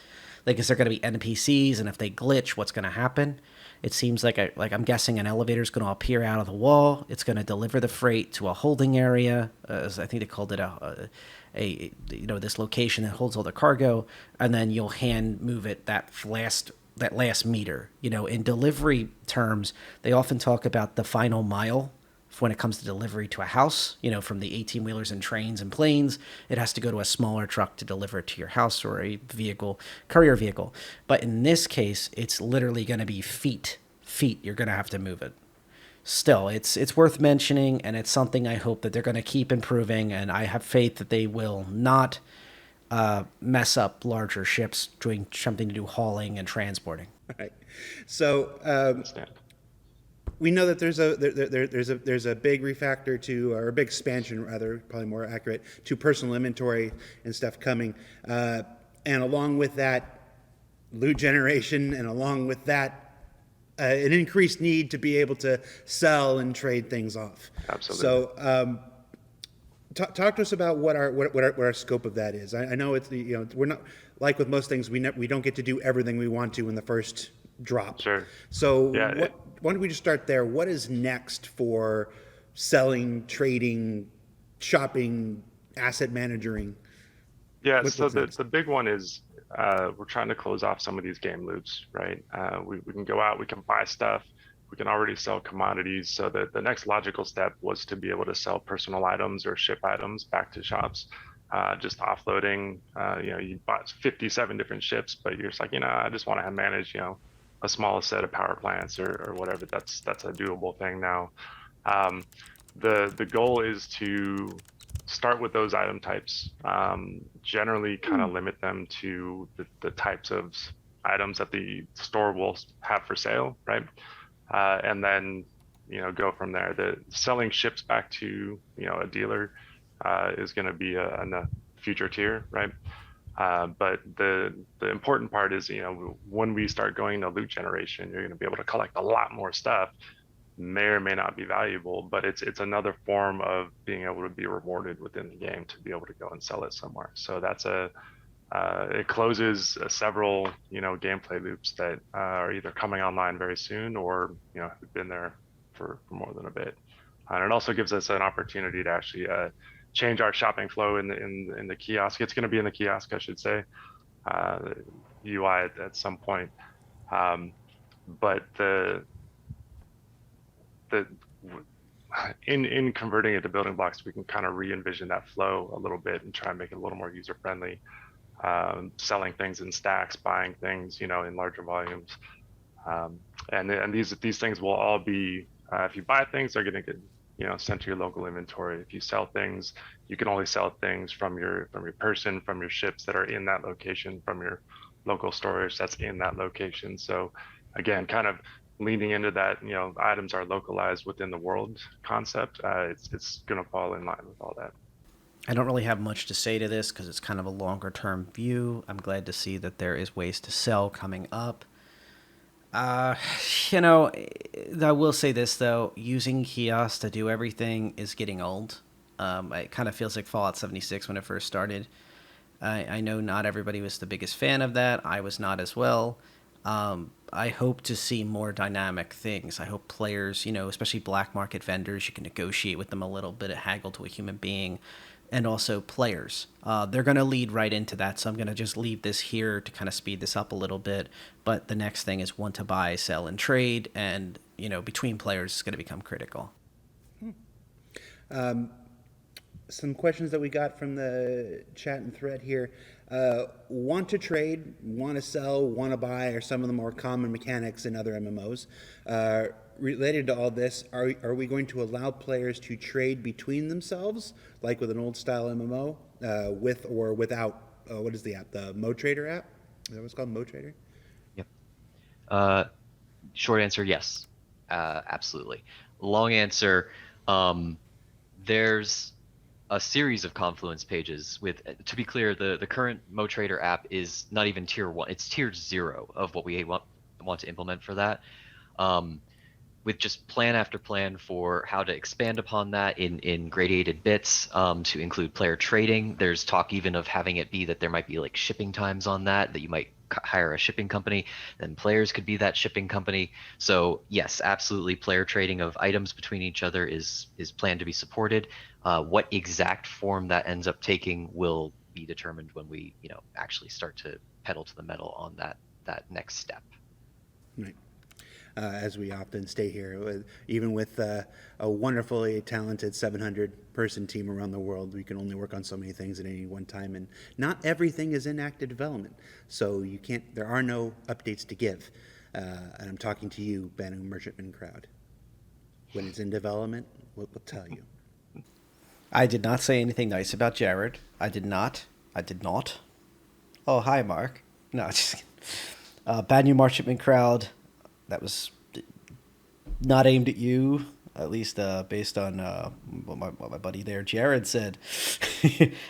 Like, is there going to be NPCs, and if they glitch, what's going to happen? It seems like I'm guessing an elevator is going to appear out of the wall. It's going to deliver the freight to a holding area. As I think they called it this location that holds all the cargo, and then you'll hand move it that last meter. In delivery terms, they often talk about the final mile. When it comes to delivery to a house, from the 18-wheelers and trains and planes, it has to go to a smaller truck to deliver it to your house, or a courier vehicle. But in this case, it's literally going to be feet. You're going to have to move it. Still, it's worth mentioning, and it's something I hope that they're going to keep improving, and I have faith that they will not mess up larger ships doing something to do hauling and transporting. All right. So. We know that there's a big refactor to, or a big expansion rather, probably more accurate, to personal inventory and stuff coming, and along with that, loot generation, and along with that, an increased need to be able to sell and trade things off. Absolutely. So, talk to us about what our scope of that is. I know it's we're not, like with most things, we don't get to do everything we want to in the first drop. Sure. So why don't we just start there? What is next for selling, trading, shopping, asset managing? Yeah, so the big one is we're trying to close off some of these game loops, right? We can go out, we can buy stuff, we can already sell commodities. So the next logical step was to be able to sell personal items or ship items back to shops. Just offloading, you bought 57 different ships, but you're just like, I just want to manage, a small set of power plants or whatever. That's a doable thing now. The goal is to start with those item types, generally kind of limit them to the types of items that the store will have for sale, right? And then, go from there. The selling ships back to, a dealer is going to be a future tier, right? But the important part is, when we start going to loot generation, you're going to be able to collect a lot more stuff. May or may not be valuable, but it's another form of being able to be rewarded within the game to be able to go and sell it somewhere. So that's it closes several gameplay loops that are either coming online very soon or have been there for more than a bit. And it also gives us an opportunity to actually change our shopping flow in the kiosk. It's going to be in the kiosk, I should say, UI at some point. But in converting it to building blocks, we can kind of re-envision that flow a little bit and try and make it a little more user friendly. Selling things in stacks, buying things, in larger volumes, and these things will all be. If you buy things, they're going to get sent to your local inventory. If you sell things, you can only sell things from your person, from your ships that are in that location, from your local storage that's in that location. So again, kind of leaning into that, items are localized within the world concept. It's going to fall in line with all that. I don't really have much to say to this because it's kind of a longer term view. I'm glad to see that there is ways to sell coming up. Uh, you know, I will say this though: using kiosks to do everything is getting old. It kind of feels like Fallout 76 when it first started. I know not everybody was the biggest fan of that. I was not as well. I hope to see more dynamic things. I hope players, especially black market vendors, you can negotiate with them a little bit, haggle to a human being, and also players. They're going to lead right into that, so I'm going to just leave this here to kind of speed this up a little bit. But the next thing is want to buy, sell, and trade, and between players is going to become critical. Some questions that we got from the chat and thread here. Want to trade, want to sell, want to buy are some of the more common mechanics in other MMOs. Related to all this, are we going to allow players to trade between themselves, like with an old style MMO, with or without, what is the app? The Mo Trader app? Is that what's called, Mo Trader? Yep. Short answer, yes. Absolutely. Long answer, there's a series of Confluence pages with, to be clear, the current Mo Trader app is not even tier 1, it's tier 0 of what we want to implement for that. With just plan after plan for how to expand upon that in gradiated bits, to include player trading. There's talk even of having it be that there might be like shipping times on that you might hire a shipping company, then players could be that shipping company. So yes, absolutely, player trading of items between each other is planned to be supported. What exact form that ends up taking will be determined when we actually start to pedal to the metal on that next step. Right. As we often stay here, even with a wonderfully talented 700-person team around the world, we can only work on so many things at any one time, and not everything is in active development. So there are no updates to give. And I'm talking to you, Banu Merchantman crowd. When it's in development, we'll tell you. I did not say anything nice about Jared. I did not. Oh, hi, Mark. No, just kidding. Bad New Merchantman crowd. That was not aimed at you, at least based on what my buddy there, Jared, said.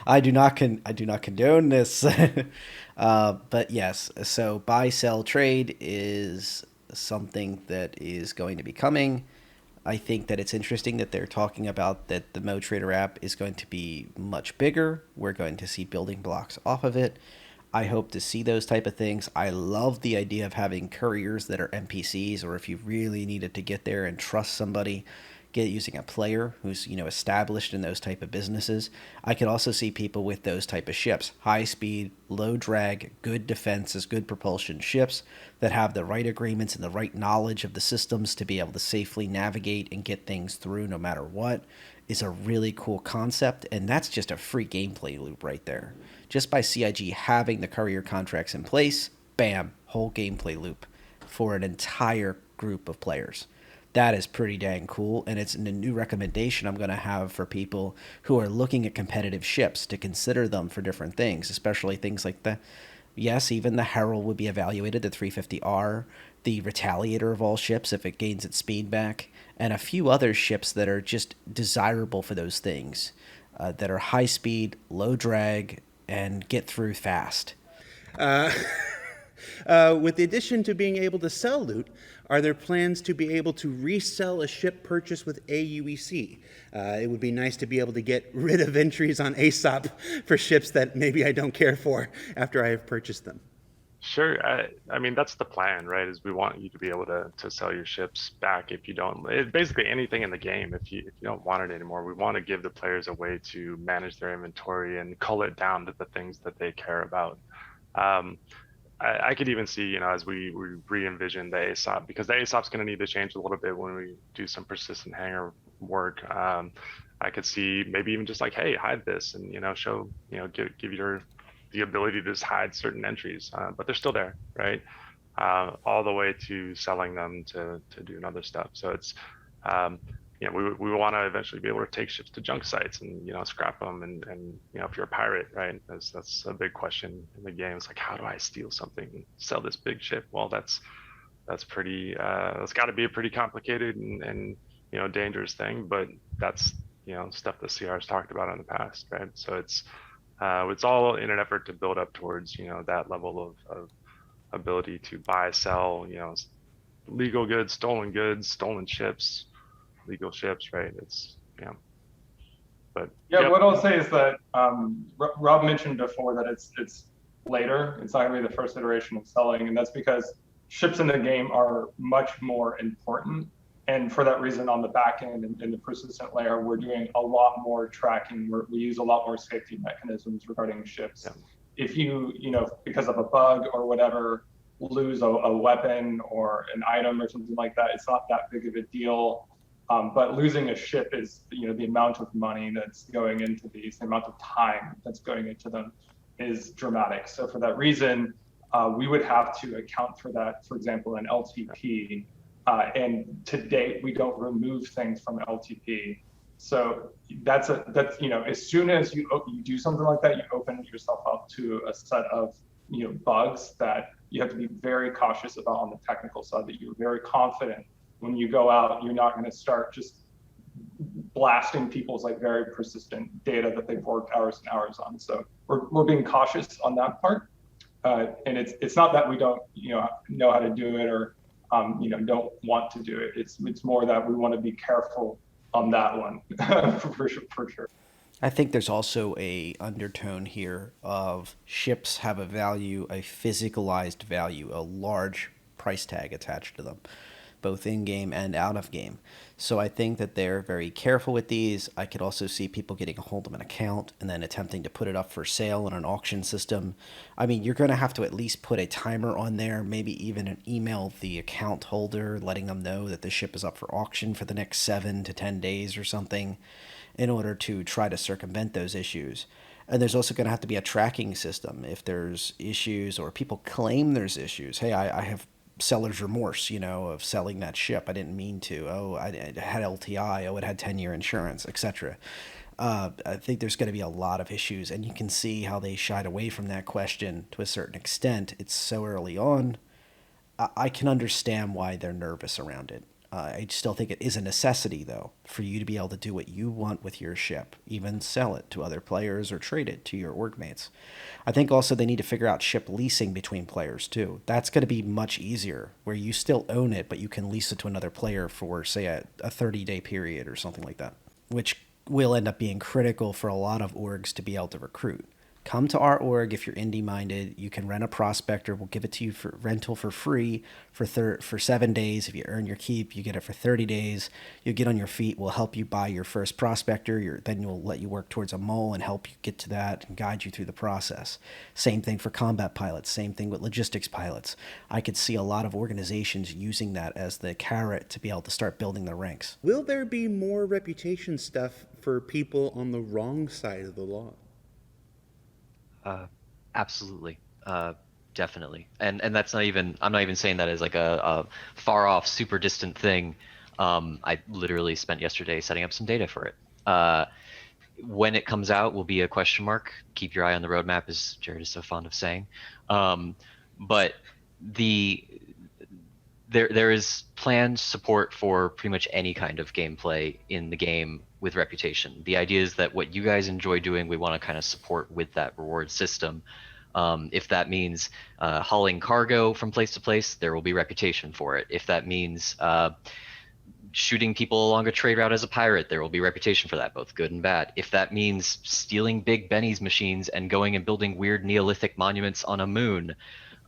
I do not condone this. But yes, so buy, sell, trade is something that is going to be coming. I think that it's interesting that they're talking about that the Mo Trader app is going to be much bigger. We're going to see building blocks off of it. I hope to see those type of things. I love the idea of having couriers that are NPCs, or if you really needed to get there and trust somebody, get using a player who's established in those type of businesses. I could also see people with those type of ships, high speed, low drag, good defenses, good propulsion ships that have the right agreements and the right knowledge of the systems to be able to safely navigate and get things through no matter what. Is a really cool concept, and that's just a free gameplay loop right there. Just by CIG having the courier contracts in place, bam, whole gameplay loop for an entire group of players. That is pretty dang cool, and it's a new recommendation I'm going to have for people who are looking at competitive ships to consider them for different things, especially things like yes, even the Herald would be evaluated, the 350R, the Retaliator of all ships if it gains its speed back, and a few other ships that are just desirable for those things, that are high speed, low drag, and get through fast. With the addition to being able to sell loot, are there plans to be able to resell a ship purchased with AUEC? It would be nice to be able to get rid of entries on ASOP for ships that maybe I don't care for after I have purchased them. Sure. I mean, that's the plan, right? Is we want you to be able to sell your ships back if you don't. Basically anything in the game. If you don't want it anymore, we want to give the players a way to manage their inventory and cull it down to the things that they care about. I could even see, as we re-envision the ASOP, because the ASOP's going to need to change a little bit when we do some persistent hangar work. I could see maybe even just like, hey, hide this, and show, give your the ability to just hide certain entries, but they're still there, right? All the way to selling them to do other stuff. So it's, we want to eventually be able to take ships to junk sites and scrap them, and if you're a pirate, right, that's a big question in the game. It's like, how do I steal something and sell this big ship? Well, that's pretty that's got to be a pretty complicated and dangerous thing, but that's stuff that CR's talked about in the past, right? So it's all in an effort to build up towards that level of ability to buy, sell, legal goods, stolen ships, legal ships, right? It's but Yeah, yep. what I'll say is that Rob mentioned before that it's later. It's not going to be the first iteration of selling, and that's because ships in the game are much more important. And for that reason, on the back end and in the persistent layer, we're doing a lot more tracking. We use a lot more safety mechanisms regarding ships. Yeah. If you because of a bug or whatever, lose a weapon or an item or something like that, it's not that big of a deal. But losing a ship is, the amount of money that's going into these, the amount of time that's going into them is dramatic. So for that reason, we would have to account for that, for example, in LTP. And to date, we don't remove things from LTP. So that's as soon as you do something like that, you open yourself up to a set of bugs that you have to be very cautious about on the technical side, that you're very confident when you go out, you're not going to start just blasting people's very persistent data that they've worked hours and hours on. So we're being cautious on that part. And it's not that we don't know how to do it or don't want to do it. It's more that we want to be careful on that one for sure. I think there's also a undertone here of ships have a value, a physicalized value, a large price tag attached to them, both in-game and out of game. So I think that they're very careful with these. I could also see people getting a hold of an account and then attempting to put it up for sale in an auction system. I mean, you're going to have to at least put a timer on there, maybe even an email the account holder, letting them know that the ship is up for auction for the next 7 to 10 days or something, in order to try to circumvent those issues. And there's also going to have to be a tracking system. If there's issues or people claim there's issues, hey, I have seller's remorse, of selling that ship. I didn't mean to. Oh, I had LTI. Oh, it had 10-year insurance, etc. I think there's going to be a lot of issues, and you can see how they shied away from that question to a certain extent. It's so early on. I can understand why they're nervous around it. I still think it is a necessity, though, for you to be able to do what you want with your ship, even sell it to other players or trade it to your orgmates. I think also they need to figure out ship leasing between players, too. That's going to be much easier, where you still own it, but you can lease it to another player for, say, a 30-day period or something like that, which will end up being critical for a lot of orgs to be able to recruit. Come to our org if you're indie-minded. You can rent a prospector. We'll give it to you for rental for free for 7 days. If you earn your keep, you get it for 30 days. You'll get on your feet. We'll help you buy your first prospector. Then we'll let you work towards a mole and help you get to that and guide you through the process. Same thing for combat pilots. Same thing with logistics pilots. I could see a lot of organizations using that as the carrot to be able to start building their ranks. Will there be more reputation stuff for people on the wrong side of the law? Absolutely. Definitely. And that's not even, I'm not even saying that as like a far off, super distant thing. I literally spent yesterday setting up some data for it. When it comes out will be a question mark. Keep your eye on the roadmap, as Jared is so fond of saying. But there is planned support for pretty much any kind of gameplay in the game with reputation. The idea is that what you guys enjoy doing, we want to kind of support with that reward system. If that means hauling cargo from place to place, there will be reputation for it. If that means shooting people along a trade route as a pirate, there will be reputation for that, both good and bad. If that means stealing Big Benny's machines and going and building weird Neolithic monuments on a moon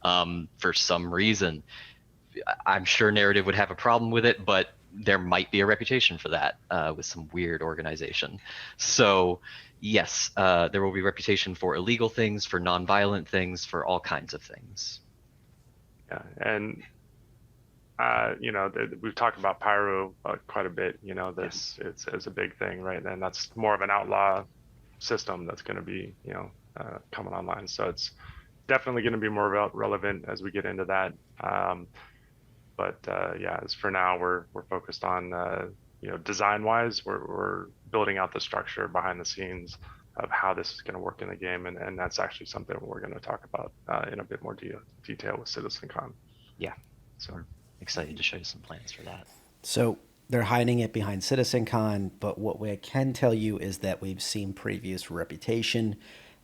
for some reason, I'm sure Narrative would have a problem with it, but there might be a reputation for that with some weird organization. So yes, there will be reputation for illegal things, for nonviolent things, for all kinds of things. Yeah, and we've talked about pyro quite a bit. It's a big thing, right? And that's more of an outlaw system that's going to be coming online. So it's definitely going to be more relevant as we get into that. But yeah, as for now, we're focused on design wise, we're building out the structure behind the scenes of how this is going to work in the game, and that's actually something we're going to talk about in a bit more detail with CitizenCon. Yeah, So we're excited to show you some plans for that. So they're hiding it behind CitizenCon, but what we can tell you is that we've seen previews for Reputation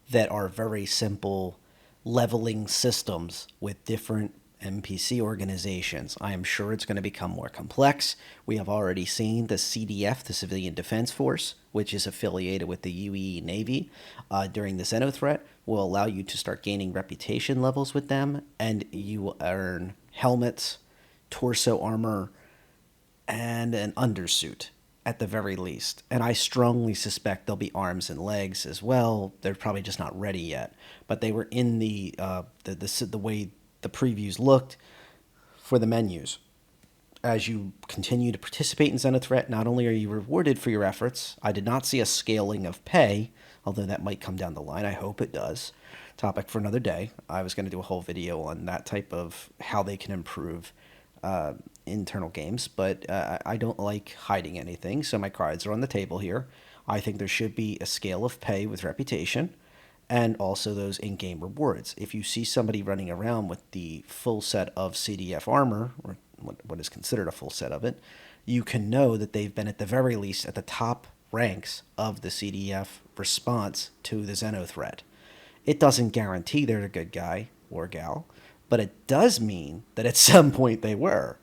that are very simple leveling systems with different NPC organizations. I am sure it's going to become more complex. We have already seen the CDF, the Civilian Defense Force, which is affiliated with the UE Navy, during the Xeno threat, will allow you to start gaining reputation levels with them, and you will earn helmets, torso armor, and an undersuit at the very least. And I strongly suspect there'll be arms and legs as well. They're probably just not ready yet, but they were in the way the previews looked for the menus. As you continue to participate in Xenothreat, not only are you rewarded for your efforts, I did not see a scaling of pay, although that might come down the line. I hope it does. Topic for another day. I was going to do a whole video on that type of how they can improve internal games, but I don't like hiding anything, so my cards are on the table here. I think there should be a scale of pay with Reputation, and also those in-game rewards. If you see somebody running around with the full set of CDF armor, or what is considered a full set of it, you can know that they've been at the very least at the top ranks of the CDF response to the Xeno threat. It doesn't guarantee they're a good guy or gal, but it does mean that at some point they were.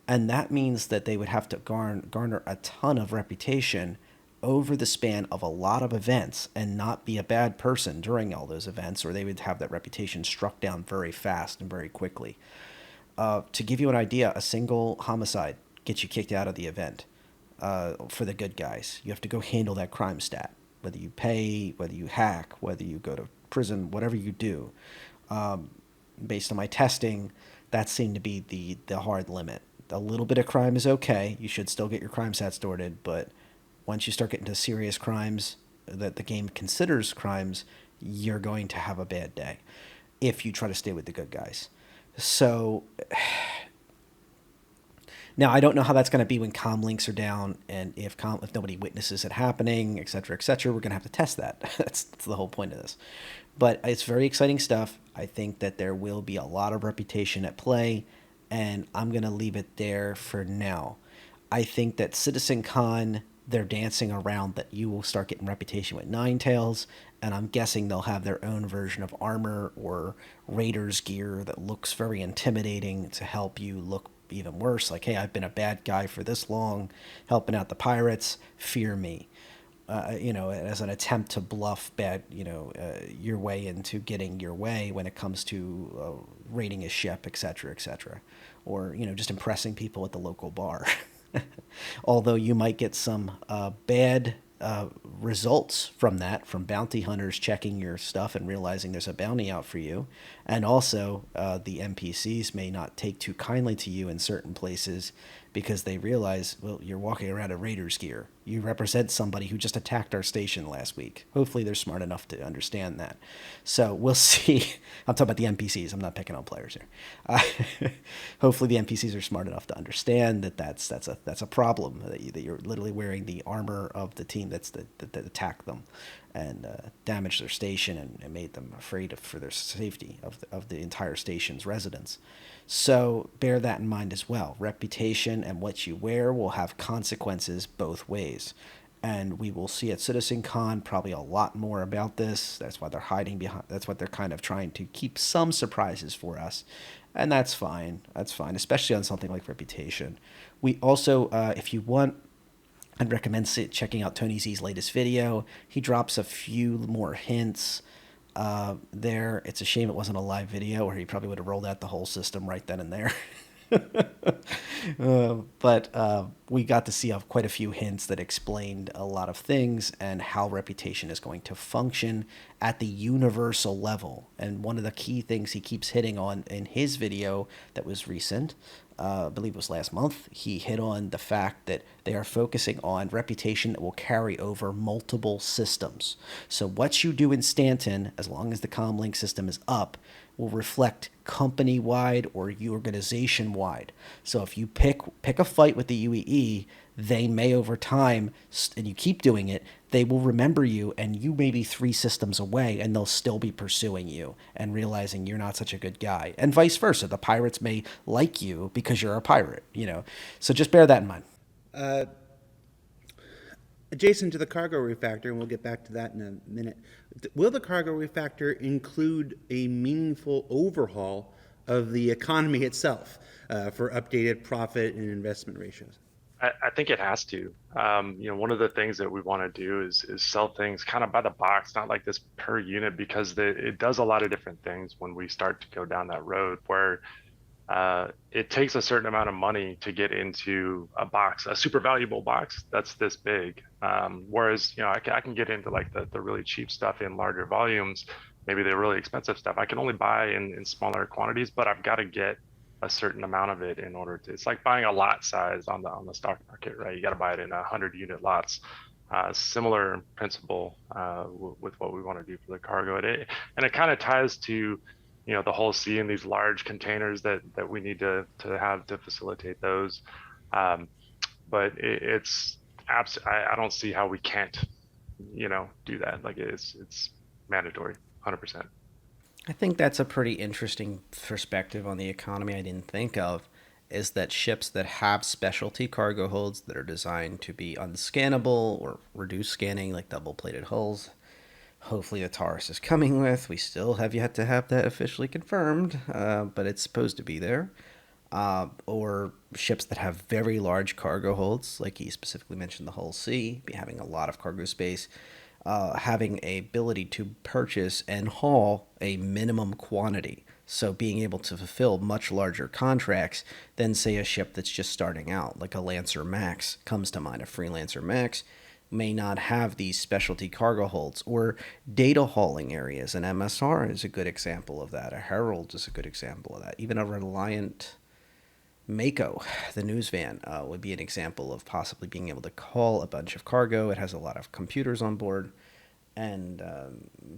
And that means that they would have to garner a ton of reputation over the span of a lot of events and not be a bad person during all those events, or they would have that reputation struck down very fast and very quickly. To give you an idea, a single homicide gets you kicked out of the event for the good guys. You have to go handle that crime stat, whether you pay, whether you hack, whether you go to prison, whatever you do. Based on my testing, that seemed to be the hard limit. A little bit of crime is okay. You should still get your crime stats sorted, but once you start getting to serious crimes that the game considers crimes, you're going to have a bad day if you try to stay with the good guys. So now I don't know how that's going to be when comm links are down, and if nobody witnesses it happening, et cetera, we're going to have to test that. That's the whole point of this. But it's very exciting stuff. I think that there will be a lot of reputation at play, and I'm going to leave it there for now. I think that CitizenCon, they're dancing around that you will start getting reputation with Ninetails, and I'm guessing they'll have their own version of armor or Raiders gear that looks very intimidating to help you look even worse. Like, hey, I've been a bad guy for this long, helping out the pirates, fear me. As an attempt to bluff your way into getting your way when it comes to raiding a ship, etc., or just impressing people at the local bar. Although you might get some bad results from bounty hunters checking your stuff and realizing there's a bounty out for you, and also the NPCs may not take too kindly to you in certain places because they realize, well, you're walking around in Raiders gear. You represent somebody who just attacked our station last week. Hopefully they're smart enough to understand that. So we'll see. I'm talking about the NPCs. I'm not picking on players here. Hopefully the NPCs are smart enough to understand that that's a problem, that you're literally wearing the armor of the team that attacked them and damaged their station and made them afraid for their safety of the entire station's residents. So bear that in mind as well. Reputation and what you wear will have consequences both ways. And we will see at CitizenCon probably a lot more about this. That's why they're hiding behind. That's what they're kind of trying to keep some surprises for us. And that's fine. That's fine, especially on something like Reputation. We also, if you want, I'd recommend checking out Tony Z's latest video. He drops a few more hints there. It's a shame it wasn't a live video, or he probably would have rolled out the whole system right then and there. But we got to see quite a few hints that explained a lot of things and how Reputation is going to function at the universal level. And one of the key things he keeps hitting on in his video that was recent, I believe it was last month, he hit on the fact that they are focusing on Reputation that will carry over multiple systems. So what you do in Stanton, as long as the comlink system is up, will reflect company-wide or organization-wide. So if you pick a fight with the UEE, they may over time, and you keep doing it, they will remember you, and you may be 3 systems away, and they'll still be pursuing you and realizing you're not such a good guy, and vice versa. The pirates may like you because you're a pirate, So just bear that in mind. Adjacent to the cargo refactor, and we'll get back to that in a minute, will the cargo refactor include a meaningful overhaul of the economy itself for updated profit and investment ratios? I think it has to. One of the things that we want to do is sell things kind of by the box, not like this per unit, because it does a lot of different things when we start to go down that road where it takes a certain amount of money to get into a box, a super valuable box that's this big. Whereas, I can get into like the really cheap stuff in larger volumes, maybe the really expensive stuff. I can only buy in smaller quantities, but I've got to get a certain amount of it in order to. It's like buying a lot size on the stock market, right? You got to buy it in 100-unit lots. Similar principle with what we want to do for the cargo, and it kind of ties to the whole sea and these large containers that we need to have to facilitate those. But I don't see how we can't do that. Like it's mandatory, 100%. I think that's a pretty interesting perspective on the economy I didn't think of, is that ships that have specialty cargo holds that are designed to be unscannable or reduce scanning, like double-plated hulls, hopefully the Taurus is coming with. We still have yet to have that officially confirmed, but it's supposed to be there. Or ships that have very large cargo holds, like he specifically mentioned the Hull C, be having a lot of cargo space, having a ability to purchase and haul a minimum quantity. So being able to fulfill much larger contracts than, say, a ship that's just starting out, like a Lancer Max comes to mind. A Freelancer Max may not have these specialty cargo holds, or data hauling areas. An MSR is a good example of that. A Herald is a good example of that. Even a Reliant Mako, the news van, would be an example of possibly being able to haul a bunch of cargo. It has a lot of computers on board, and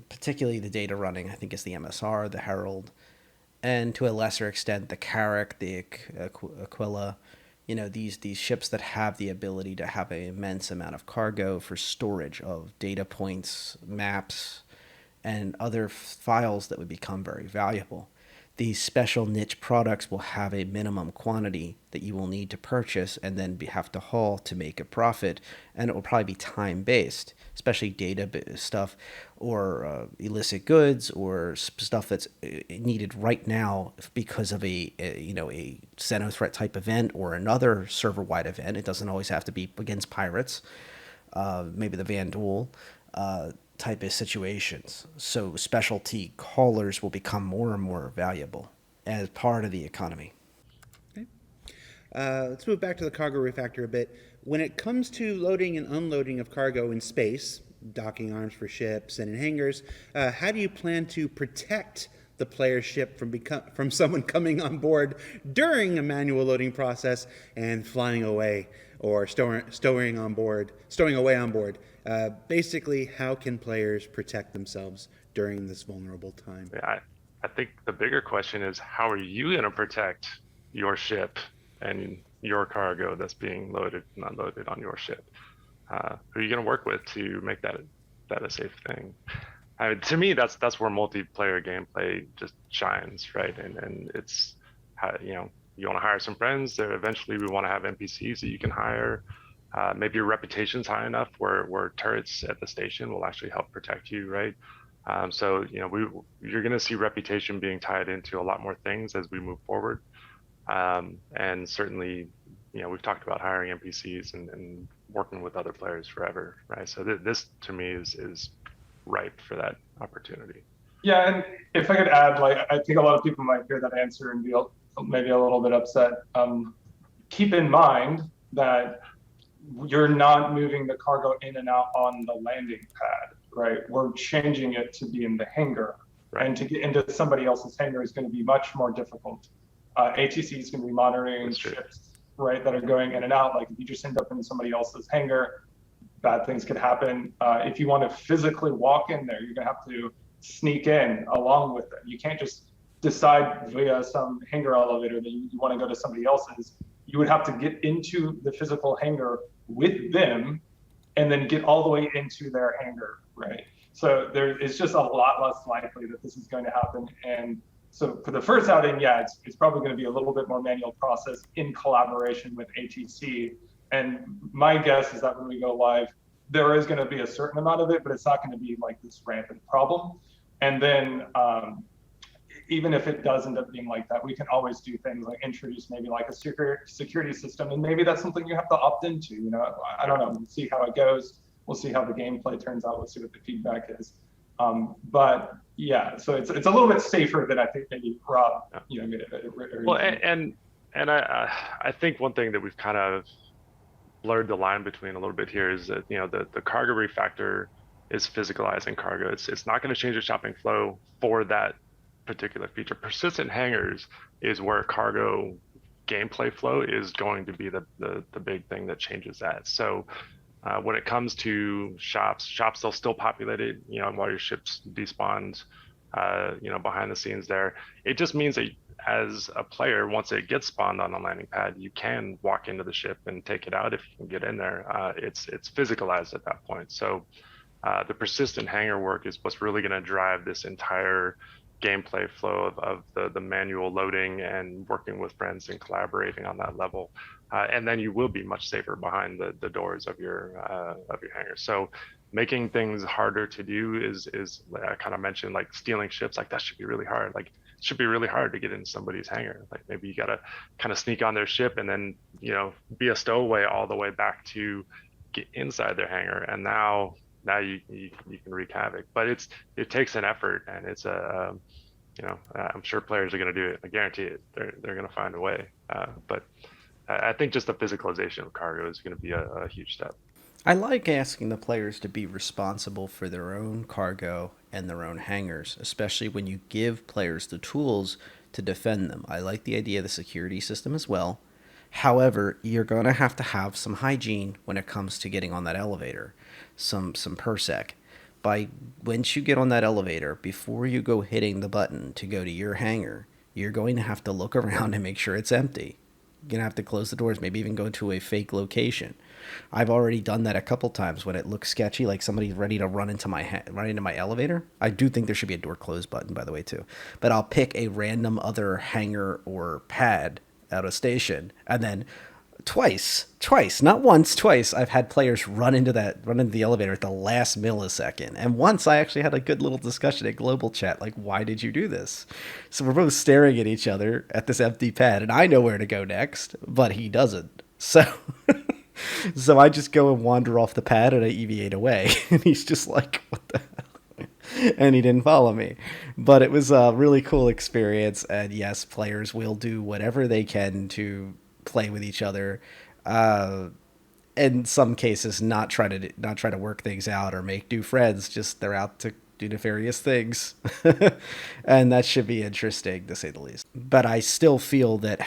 particularly the data running, I think, is the MSR, the Herald, and to a lesser extent, the Carrack, the Aquila. These ships that have the ability to have an immense amount of cargo for storage of data points, maps, and other files that would become very valuable. These special niche products will have a minimum quantity that you will need to purchase and then have to haul to make a profit, and it will probably be time-based, especially data stuff or illicit goods or stuff that's needed right now because of a Xeno threat type event or another server-wide event. It doesn't always have to be against pirates, maybe the Vandal type of situations. So specialty haulers will become more and more valuable as part of the economy. Okay. Let's move back to the cargo refactor a bit. When it comes to loading and unloading of cargo in space, docking arms for ships and in hangars, how do you plan to protect the player's ship from someone coming on board during a manual loading process and flying away or stowing away on board? Basically, how can players protect themselves during this vulnerable time? Yeah, I think the bigger question is, how are you going to protect your ship and your cargo that's being loaded and unloaded on your ship? Who are you going to work with to make that a safe thing? To me, that's where multiplayer gameplay just shines, right? And it's how, you want to hire some friends. Eventually, we want to have NPCs that you can hire. Maybe your reputation's high enough where turrets at the station will actually help protect you, right? So you're going to see reputation being tied into a lot more things as we move forward. And certainly, we've talked about hiring NPCs and working with other players forever, right? So this to me is ripe for that opportunity. Yeah, and if I could add, I think a lot of people might hear that answer and be maybe a little bit upset. Keep in mind that you're not moving the cargo in and out on the landing pad, right? We're changing it to be in the hangar. Right. And to get into somebody else's hangar is going to be much more difficult. ATC is going to be monitoring ships, right, that are going in and out. Like if you just end up in somebody else's hangar, bad things could happen. If you want to physically walk in there, you're going to have to sneak in along with them. You can't just decide via some hangar elevator that you want to go to somebody else's. you would have to get into the physical hangar with them and then get all the way into their hangar, right? So it's just a lot less likely that this is going to happen. And so for the first outing, yeah, it's probably going to be a little bit more manual process in collaboration with ATC. And my guess is that when we go live, there is going to be a certain amount of it, but it's not going to be like this rampant problem. And then even if it does end up being like that, we can always do things like introduce maybe like a security system, and maybe that's something you have to opt into. You know, I don't know. We'll see how it goes. We'll see how the gameplay turns out. We'll see what the feedback is. But yeah, so it's a little bit safer than I think maybe Rob. You know, well, and I think one thing that we've kind of blurred the line between a little bit here is that, you know, the cargo refactor is physicalizing cargo. It's not going to change the shopping flow for that particular feature. Persistent hangars is where cargo gameplay flow is going to be the big thing that changes that. So when it comes to shops they'll still populate it, you know, while your ship's despawned, you know, behind the scenes there. It just means that as a player, once it gets spawned on the landing pad, you can walk into the ship and take it out if you can get in there. It's physicalized at that point. So the persistent hangar work is what's really going to drive this entire gameplay flow of the manual loading and working with friends and collaborating on that level. And then you will be much safer behind the doors of your hangar. So making things harder to do is I kind of mentioned, like stealing ships, like that should be really hard. Like it should be really hard to get into somebody's hangar. Like maybe you got to kind of sneak on their ship and then, you know, be a stowaway all the way back to get inside their hangar. And now you can wreak havoc. But it takes an effort, and it's a you know, I'm sure players are going to do it. I guarantee it. They're going to find a way. But I think just the physicalization of cargo is going to be a huge step. I like asking the players to be responsible for their own cargo and their own hangars, especially when you give players the tools to defend them. I like the idea of the security system as well. However, you're going to have some hygiene when it comes to getting on that elevator, some persec. Once you get on that elevator, before you go hitting the button to go to your hangar, you're going to have to look around and make sure it's empty. You're going to have to close the doors, maybe even go to a fake location. I've already done that a couple times when it looks sketchy, like somebody's ready to run into my elevator. I do think there should be a door close button, by the way, too. But I'll pick a random other hangar or pad out of station, and then twice, not once, twice, I've had players run into the elevator at the last millisecond. And once I actually had a good little discussion at global chat, like, why did you do this? So we're both staring at each other at this empty pad, and I know where to go next, but he doesn't. So so I just go and wander off the pad and I EVA'd away. And he's just like, what the hell? And he didn't follow me. But it was a really cool experience. And yes, players will do whatever they can to play with each other. In some cases, not try to work things out or make new friends. Just they're out to do nefarious things. And that should be interesting, to say the least. But I still feel that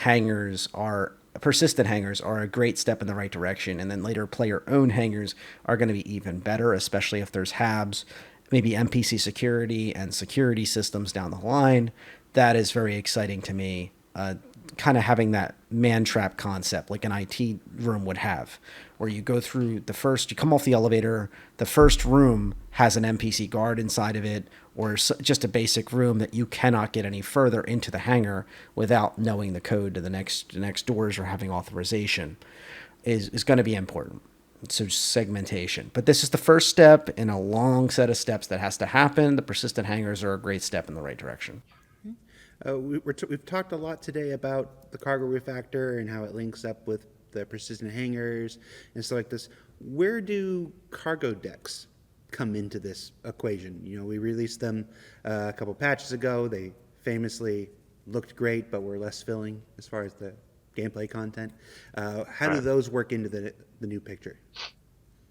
persistent hangars are a great step in the right direction, and then later player-owned hangars are going to be even better, especially if there's HABs, maybe NPC security and security systems down the line. That is very exciting to me, kind of having that man-trap concept like an IT room would have, where you go through you come off the elevator, the first room has an NPC guard inside of it, or just a basic room that you cannot get any further into the hangar without knowing the code to the next doors or having authorization is going to be important. So segmentation. But this is the first step in a long set of steps that has to happen. The persistent hangars are a great step in the right direction. We've talked a lot today about the cargo refactor and how it links up with the persistent hangars and stuff like this. Where do cargo decks come into this equation? You know, we released them a couple patches ago. They famously looked great, but were less filling as far as the gameplay content. How do those work into the new picture?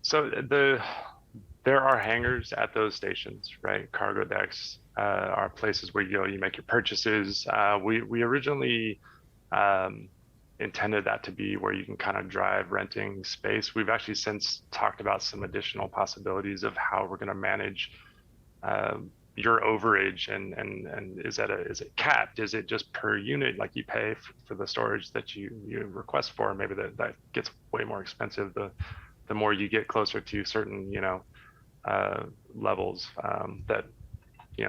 So there are hangars at those stations, right? Cargo decks are places where you make your purchases. We originally intended that to be where you can kind of drive renting space. We've actually since talked about some additional possibilities of how we're going to manage your overage and is it capped? Is it just per unit, like you pay for the storage that you request for? Maybe that gets way more expensive the more you get closer to certain levels that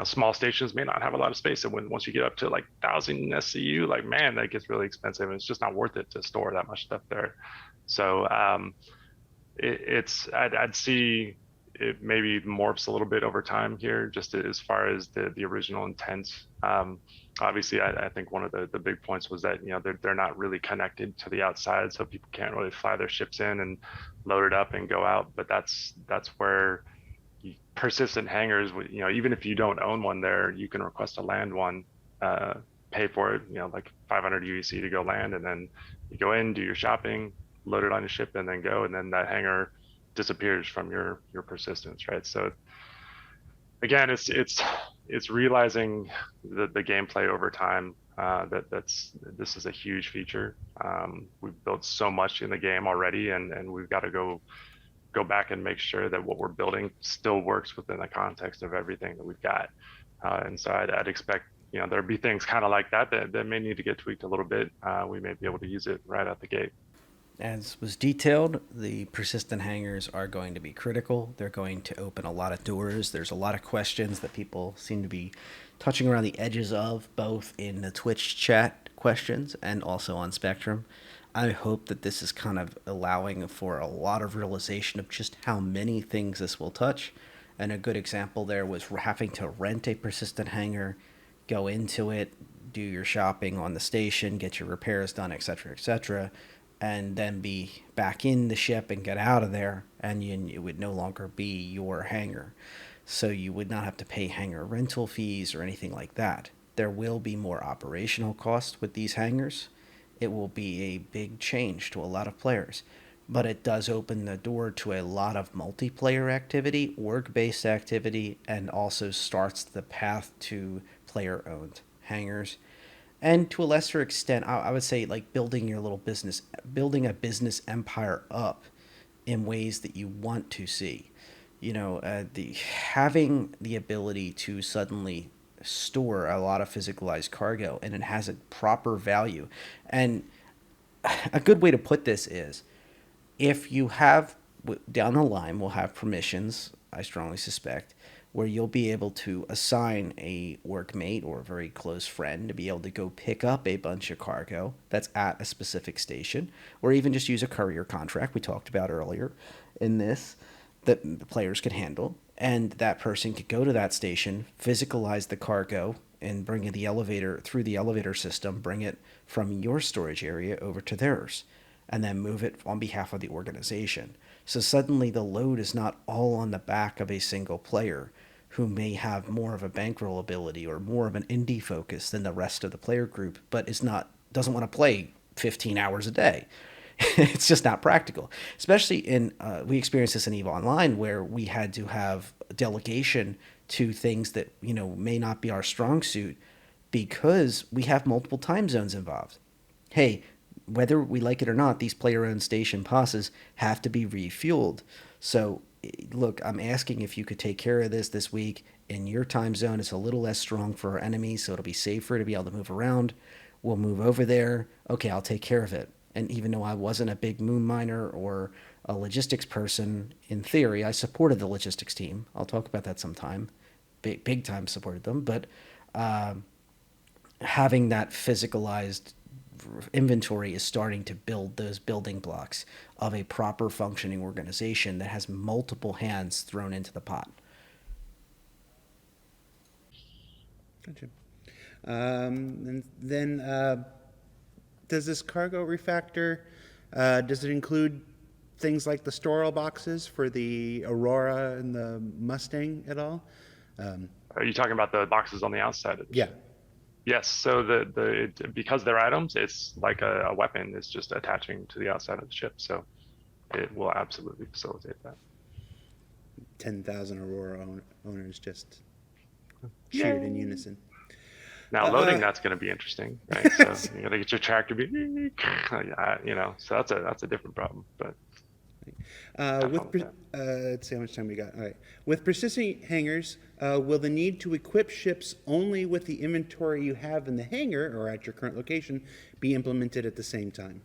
small stations may not have a lot of space, and once you get up to like 1,000 SCU, like, man, that gets really expensive, and it's just not worth it to store that much stuff there. So I'd see it maybe morphs a little bit over time here, just as far as the original intent. Obviously, I think one of the big points was that they're not really connected to the outside, so people can't really fly their ships in and load it up and go out. But that's where persistent hangars, even if you don't own one there, you can request to land one, pay for it, like 500 UEC to go land, and then you go in, do your shopping, load it on your ship, and then go, and then that hangar disappears from your persistence, right? So again, it's realizing the gameplay over time. This is a huge feature. We've built so much in the game already, and we've got to go back and make sure that what we're building still works within the context of everything that we've got. And so I'd expect there'd be things kind of like that may need to get tweaked a little bit. We may be able to use it right out the gate. As was detailed, the persistent hangars are going to be critical. They're going to open a lot of doors. There's a lot of questions that people seem to be touching around the edges of, both in the Twitch chat questions and also on Spectrum. I hope that this is kind of allowing for a lot of realization of just how many things this will touch. And a good example there was having to rent a persistent hangar, go into it, do your shopping on the station, get your repairs done, etc., and then be back in the ship and get out of there, and it would no longer be your hangar. So you would not have to pay hangar rental fees or anything like that. There will be more operational costs with these hangars. It will be a big change to a lot of players, but it does open the door to a lot of multiplayer activity, org-based activity, and also starts the path to player-owned hangars. And to a lesser extent, I would say, like, building your little business, building a business empire up in ways that you want to see. Having the ability to suddenly store a lot of physicalized cargo, and it has a proper value. And a good way to put this is, if you have, down the line, we'll have permissions, I strongly suspect, where you'll be able to assign a workmate or a very close friend to be able to go pick up a bunch of cargo that's at a specific station, or even just use a courier contract we talked about earlier in this, that the players could handle. And that person could go to that station, physicalize the cargo, and bring the elevator through the elevator system, bring it from your storage area over to theirs, and then move it on behalf of the organization. So suddenly the load is not all on the back of a single player who may have more of a bankroll ability or more of an indie focus than the rest of the player group, but doesn't want to play 15 hours a day. It's just not practical, especially we experienced this in EVE Online, where we had to have delegation to things that may not be our strong suit, because we have multiple time zones involved. Hey, whether we like it or not, these player-owned station passes have to be refueled. So look, I'm asking if you could take care of this week in your time zone. It's a little less strong for our enemies, so it'll be safer to be able to move around. We'll move over there. Okay, I'll take care of it. And even though I wasn't a big moon miner or a logistics person, in theory, I supported the logistics team. I'll talk about that sometime. Big time supported them. But having that physicalized inventory is starting to build those building blocks of a proper functioning organization that has multiple hands thrown into the pot. Gotcha. And then does this cargo refactor, does it include things like the Storall-Boxes for the Aurora and the Mustang at all? Are you talking about the boxes on the outside of the Yeah. ship? Yes. So because they're items, it's like a weapon. It's just attaching to the outside of the ship. So it will absolutely facilitate that. 10,000 Aurora owners just cheered in unison. Now loading, that's going to be interesting, right? So you got to get your tractor, so that's a different problem. But Let's see how much time we got. All right. With persistent hangars, will the need to equip ships only with the inventory you have in the hangar or at your current location be implemented at the same time?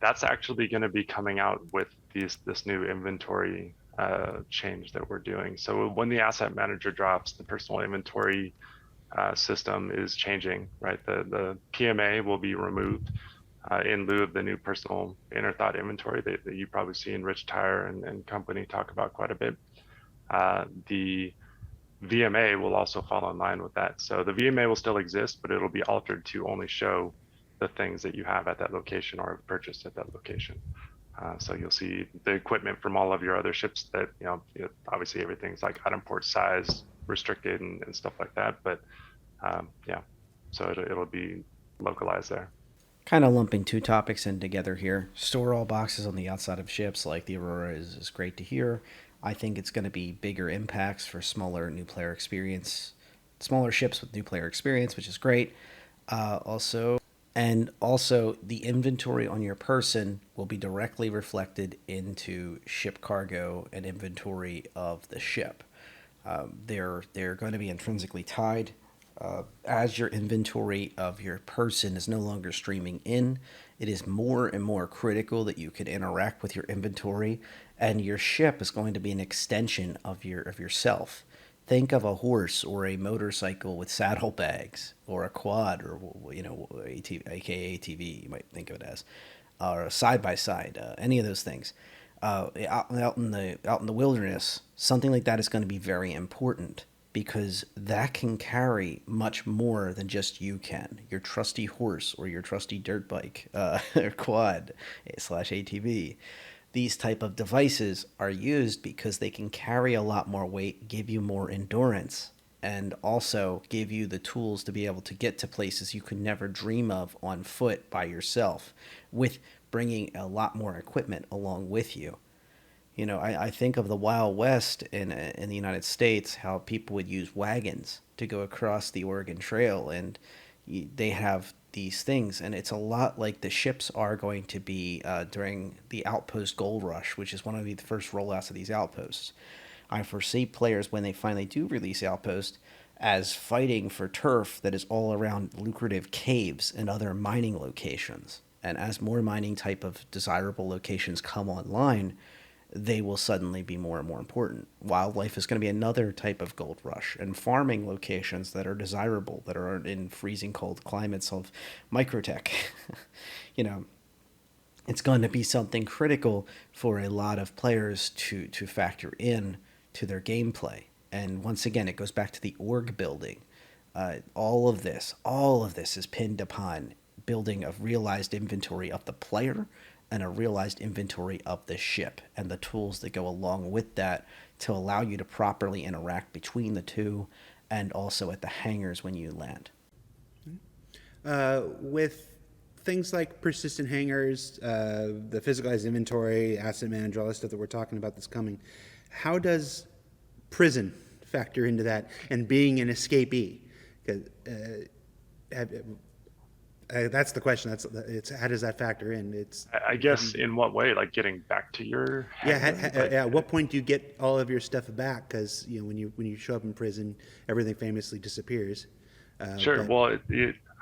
That's actually going to be coming out with this new inventory change that we're doing. So when the asset manager drops, the personal inventory system is changing, right? The PMA will be removed in lieu of the new personal inner thought inventory that you probably see in Rich Tire and company talk about quite a bit. The VMA will also fall in line with that. So the VMA will still exist, but it'll be altered to only show the things that you have at that location or have purchased at that location. So you'll see the equipment from all of your other ships that, obviously everything's like item port size restricted and stuff like that. But yeah, so it'll be localized there. Kind of lumping two topics in together here. Storall-Boxes on the outside of ships like the Aurora is great to hear. I think it's going to be bigger impacts for smaller new player experience, smaller ships with new player experience, which is great. Also, the inventory on your person will be directly reflected into ship cargo and inventory of the ship. They're going to be intrinsically tied. As your inventory of your person is no longer streaming in, it is more and more critical that you can interact with your inventory, and your ship is going to be an extension of yourself. Think of a horse or a motorcycle with saddlebags, or a quad, or aka ATV, you might think of it as, or a side by side, any of those things. Out in the wilderness, something like that is going to be very important, because that can carry much more than just you can. Your trusty horse or your trusty dirt bike or quad / ATV. These type of devices are used because they can carry a lot more weight, give you more endurance, and also give you the tools to be able to get to places you could never dream of on foot by yourself, with bringing a lot more equipment along with you. I think of the Wild West in the United States, how people would use wagons to go across the Oregon Trail, and they have these things, and it's a lot like the ships are going to be during the Outpost Gold Rush, which is one of the first rollouts of these outposts. I foresee players, when they finally do release Outpost, as fighting for turf that is all around lucrative caves and other mining locations. And as more mining type of desirable locations come online, they will suddenly be more and more important. Wildlife is going to be another type of gold rush, and farming locations that are desirable, that are in freezing cold climates of microtech. It's going to be something critical for a lot of players to factor in to their gameplay. And once again, it goes back to the org building. All of this is pinned upon building a realized inventory of the player and a realized inventory of the ship, and the tools that go along with that to allow you to properly interact between the two, and also at the hangars when you land. With things like persistent hangars, the physicalized inventory, asset manager, all that stuff that we're talking about that's coming, how does prison factor into that, and being an escapee? That's the question. It's how does that factor in? I guess in what way? Like getting back to your At what point do you get all of your stuff back? Because when you show up in prison, everything famously disappears. Sure. Well,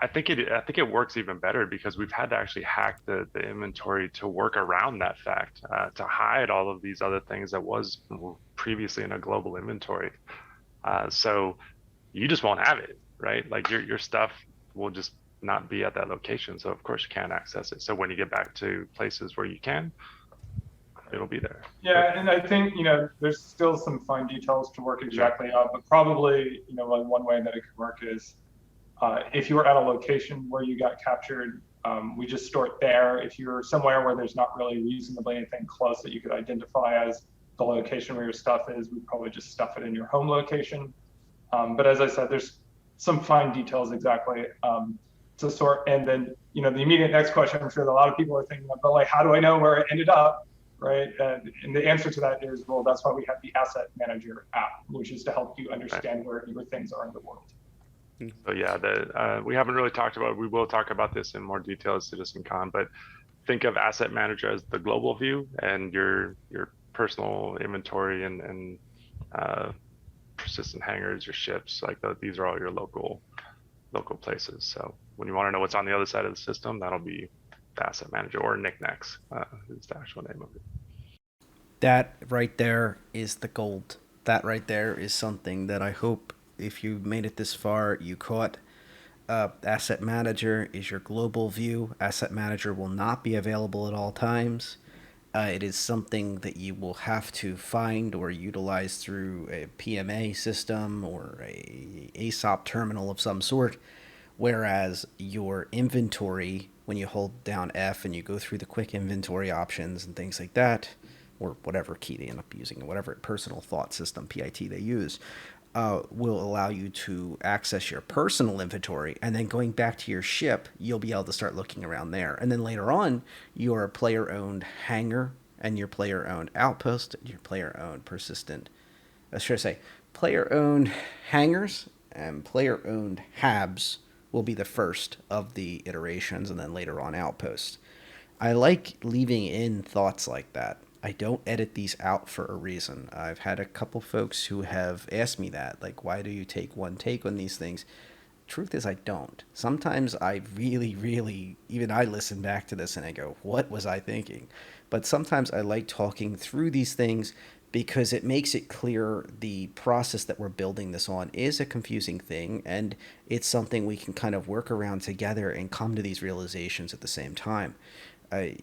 I think it works even better, because we've had to actually hack the inventory to work around that fact, to hide all of these other things that was previously in a global inventory. So you just won't have it, right? Like your stuff will just not be at that location, so of course you can't access it. So when you get back to places where you can, it'll be there. Yeah, and I think there's still some fine details to work exactly out, but probably one way that it could work is if you were at a location where you got captured, we just store it there. If you're somewhere where there's not really reasonably anything close that you could identify as the location where your stuff is, we'd probably just stuff it in your home location. But as I said, there's some fine details exactly to sort. And then, the immediate next question, I'm sure that a lot of people are thinking about, like, how do I know where it ended up, right? And the answer to that is, well, that's why we have the Asset Manager app, which is to help you understand where your things are in the world. So yeah, we haven't really talked about, we will talk about this in more detail as CitizenCon, but think of asset manager as the global view, and your personal inventory and persistent hangars, your ships, like these are all your local places. So when you want to know what's on the other side of the system, that'll be the asset manager, or knickknacks is the actual name of it. That right there is the gold. That right there is something that I hope, if you made it this far, you caught. Asset Manager is your global view. Asset Manager will not be available at all times. It is something that you will have to find or utilize through a PMA system or a ASOP terminal of some sort. Whereas your inventory, when you hold down F and you go through the quick inventory options and things like that, or whatever key they end up using, whatever personal thought system, PIT, they use, will allow you to access your personal inventory. And then going back to your ship, you'll be able to start looking around there. And then later on, your player-owned hangar and your player-owned outpost, and your player-owned persistent, should I say, player-owned hangars and player-owned habs will be the first of the iterations, and then later on outposts. I like leaving in thoughts like that. I don't edit these out for a reason. I've had a couple folks who have asked me that, like, why do you take one take on these things? Truth is, I don't. Sometimes I really, really, even I listen back to this and I go, what was I thinking? But sometimes I like talking through these things because it makes it clear the process that we're building this on is a confusing thing, and it's something we can kind of work around together and come to these realizations at the same time.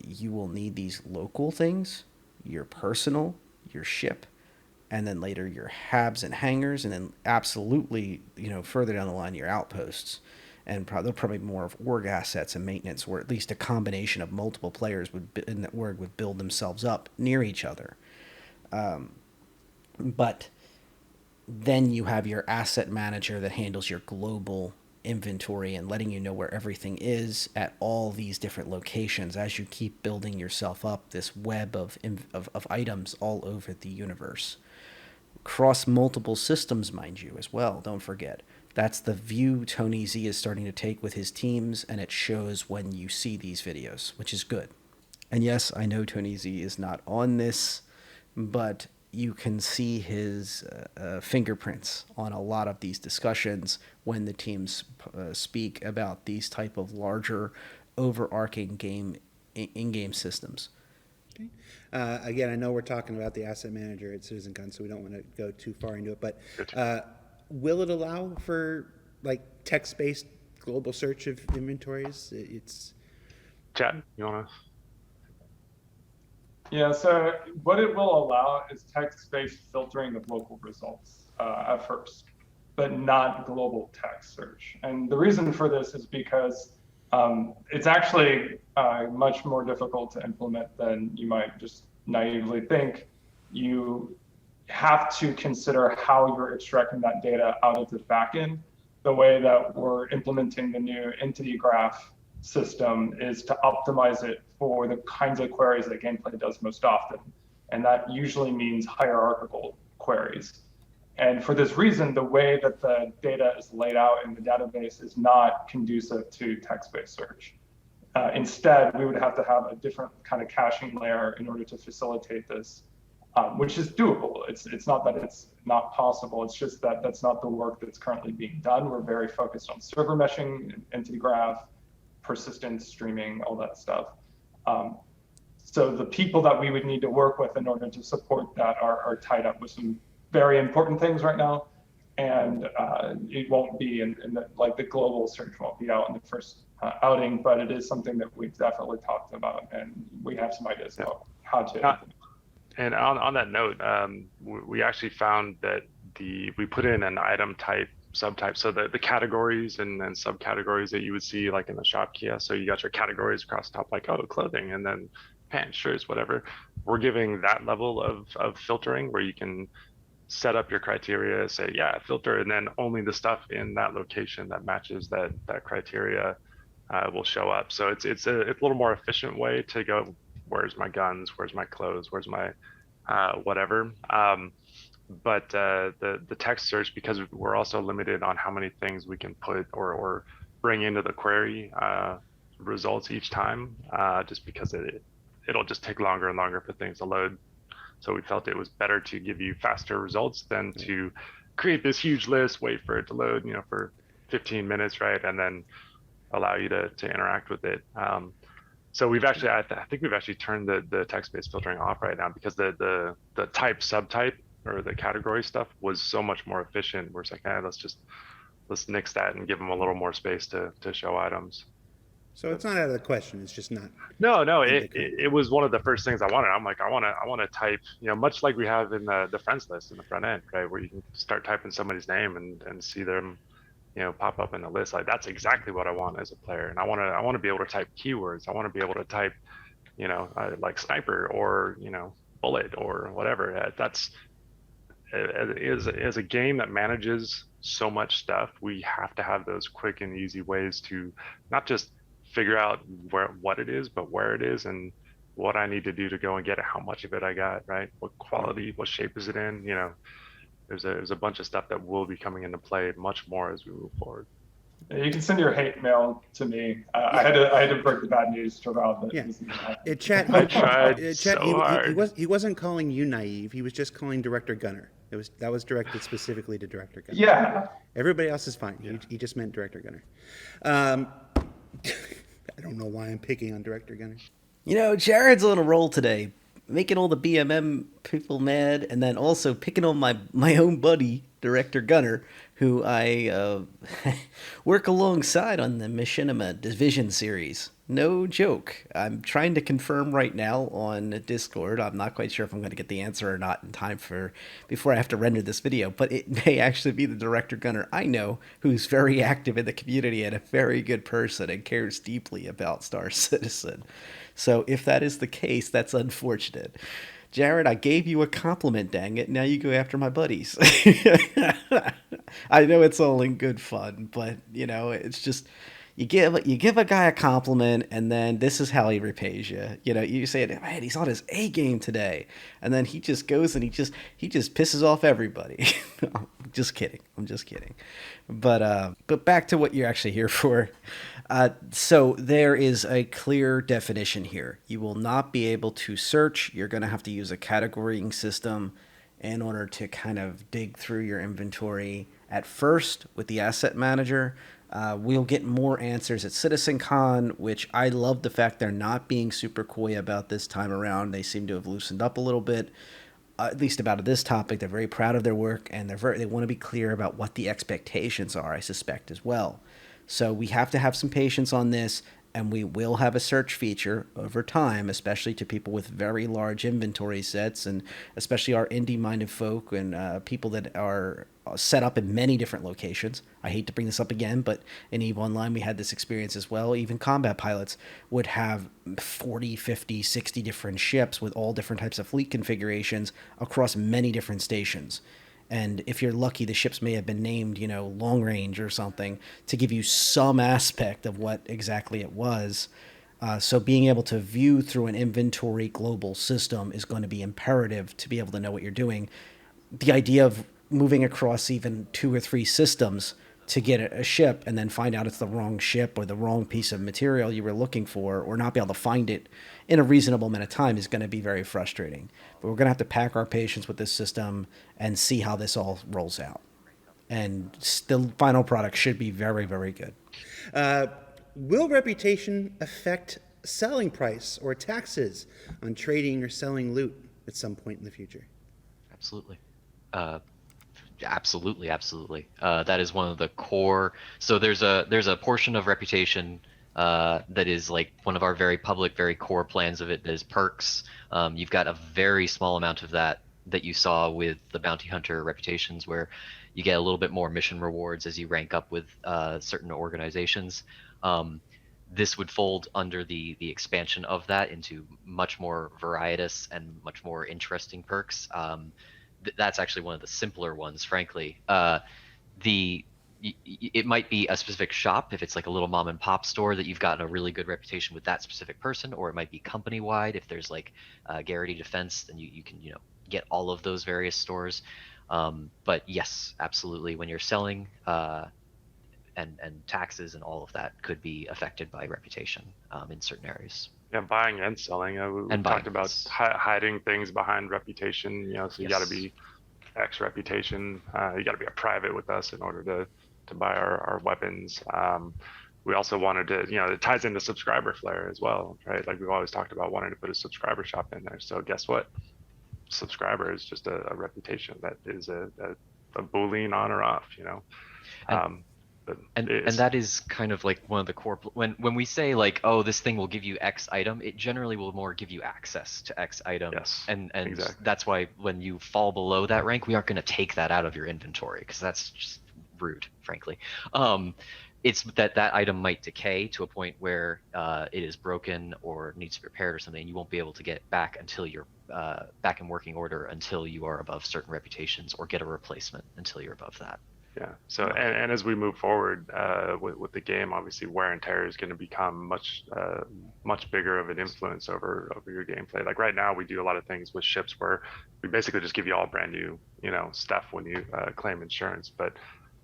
You will need these local things, your personal, your ship, and then later your habs and hangars, and then absolutely, further down the line, your outposts. And probably more of org assets and maintenance, or at least a combination of multiple players in the org would build themselves up near each other. But then you have your asset manager that handles your global inventory and letting you know where everything is at all these different locations as you keep building yourself up this web of items all over the universe. Cross multiple systems, mind you, as well. Don't forget. That's the view Tony Z is starting to take with his teams, and it shows when you see these videos, which is good. And yes, I know Tony Z is not on this, but you can see his fingerprints on a lot of these discussions when the teams speak about these type of larger, overarching in-game systems. Okay. Again, I know we're talking about the asset manager at Citizen Con, so we don't want to go too far into it, but will it allow for like text-based global search of inventories? It's Chad, you want to? Yeah, so what it will allow is text-based filtering of local results at first, but not global text search. And the reason for this is because it's actually much more difficult to implement than you might just naively think. You have to consider how you're extracting that data out of the backend. The way that we're implementing the new entity graph system is to optimize it for the kinds of queries that gameplay does most often. And that usually means hierarchical queries. And for this reason, the way that the data is laid out in the database is not conducive to text-based search. Instead, we would have to have a different kind of caching layer in order to facilitate this, which is doable. It's not that it's not possible, it's just that that's not the work that's currently being done. We're very focused on server meshing, entity graph, persistence, streaming, all that stuff. So the people that we would need to work with in order to support that are tied up with some very important things right now. And it won't be like the global search won't be out in the first outing, but it is something that we've definitely talked about, and we have some ideas about how to. And on that note, we actually found that we put in an item type subtype, so the categories and subcategories that you would see like in the shop kiosk. So you got your categories across the top, like clothing, and then pants, shirts, whatever. We're giving that level of filtering where you can set up your criteria, say filter, and then only the stuff in that location that matches that criteria will show up. So it's a little more efficient way to go, where's my guns, where's my clothes, where's my whatever. But the text search, because we're also limited on how many things we can put or bring into the query, results each time, just because it'll just take longer and longer for things to load. So we felt it was better to give you faster results than to create this huge list, wait for it to load, for 15 minutes, right, and then allow you to interact with it. So we've actually, I think we've actually turned the text-based filtering off right now, because the type subtype or the category stuff was so much more efficient. We're like, let's nix that and give them a little more space to show items. So it's not out of the question. It's just not. No, it was one of the first things I wanted. I'm like, I want to type, much like we have in the friends list in the front end, right, where you can start typing somebody's name and see them, pop up in the list. Like, that's exactly what I want as a player. And I want to be able to type keywords. I want to be able to type, like sniper or, bullet or whatever. That's as a game that manages so much stuff, we have to have those quick and easy ways to not just figure out what it is, but where it is and what I need to do to go and get it, how much of it I got, right? What quality, what shape is it in? There's a bunch of stuff that will be coming into play much more as we move forward. You can send your hate mail to me. I had to break the bad news to Rob. But yeah. Chat. I tried so hard. He wasn't calling you naive. He was just calling Director Gunner. That was directed specifically to Director Gunner. Yeah. Everybody else is fine. Yeah. He just meant Director Gunner. I don't know why I'm picking on Director Gunner. Jared's on a roll today, making all the BMM people mad, and then also picking on my own buddy, Director Gunner, who I work alongside on the Machinima Division series. No joke. I'm trying to confirm right now on Discord. I'm not quite sure if I'm going to get the answer or not in time before I have to render this video, but it may actually be the Director Gunner I know, who's very active in the community and a very good person and cares deeply about Star Citizen. So if that is the case, that's unfortunate. Jared, I gave you a compliment, dang it. Now you go after my buddies. I know it's all in good fun, but, it's just... You give a guy a compliment, and then this is how he repays you. You say, man, he's on his A game today, and then he just goes and he just pisses off everybody. I'm just kidding. But back to what you're actually here for. So there is a clear definition here. You will not be able to search. You're going to have to use a categorying system in order to kind of dig through your inventory at first with the asset manager. We'll get more answers at CitizenCon, which I love the fact they're not being super coy about this time around. They seem to have loosened up a little bit, at least about this topic. They're very proud of their work, and they want to be clear about what the expectations are, I suspect, as well. So we have to have some patience on this, and we will have a search feature over time, especially to people with very large inventory sets, and especially our indie-minded folk and people that are set up in many different locations. I hate to bring this up again, but in EVE Online we had this experience as well. Even combat pilots would have 40, 50, 60 different ships with all different types of fleet configurations across many different stations. And if you're lucky, the ships may have been named, long range or something to give you some aspect of what exactly it was. So being able to view through an inventory global system is going to be imperative to be able to know what you're doing. The idea of moving across even 2 or 3 systems to get a ship and then find out it's the wrong ship or the wrong piece of material you were looking for, or not be able to find it in a reasonable amount of time, is going to be very frustrating. But we're going to have to pack our patience with this system and see how this all rolls out. And the final product should be very, very good. Will reputation affect selling price or taxes on trading or selling loot at some point in the future? Absolutely. Absolutely. That is one of the core. So there's a portion of reputation that is like one of our very public, very core plans of it. That is perks. You've got a very small amount of that you saw with the bounty hunter reputations, where you get a little bit more mission rewards as you rank up with certain organizations. This would fold under the expansion of that into much more varietous and much more interesting perks. That's actually one of the simpler ones, frankly. It might be a specific shop if it's like a little mom and pop store that you've gotten a really good reputation with that specific person, or it might be company wide if there's like Garrity Defense, then you can get all of those various stores. But yes, absolutely, when you're selling and taxes and all of that could be affected by reputation in certain areas. Yeah, buying and selling. We talked about hiding things behind reputation. So you got to be X reputation. You got to be a private with us in order to buy our weapons. We also wanted to, it ties into subscriber flare as well, right? Like we've always talked about wanting to put a subscriber shop in there. So guess what? Subscriber is just a reputation that is a Boolean on or off, And that is kind of like one of the core, when we say like, oh, this thing will give you X item, it generally will more give you access to X item. Yes, and exactly. That's why when you fall below that rank, we aren't going to take that out of your inventory, because that's just rude, frankly. It's that item might decay to a point where it is broken or needs to be repaired or something, and you won't be able to get back until you're back in working order until you are above certain reputations, or get a replacement until you're above that. Yeah. So, and as we move forward with the game, obviously wear and tear is going to become much bigger of an influence over your gameplay. Like right now, we do a lot of things with ships where we basically just give you all brand new, stuff when you claim insurance. But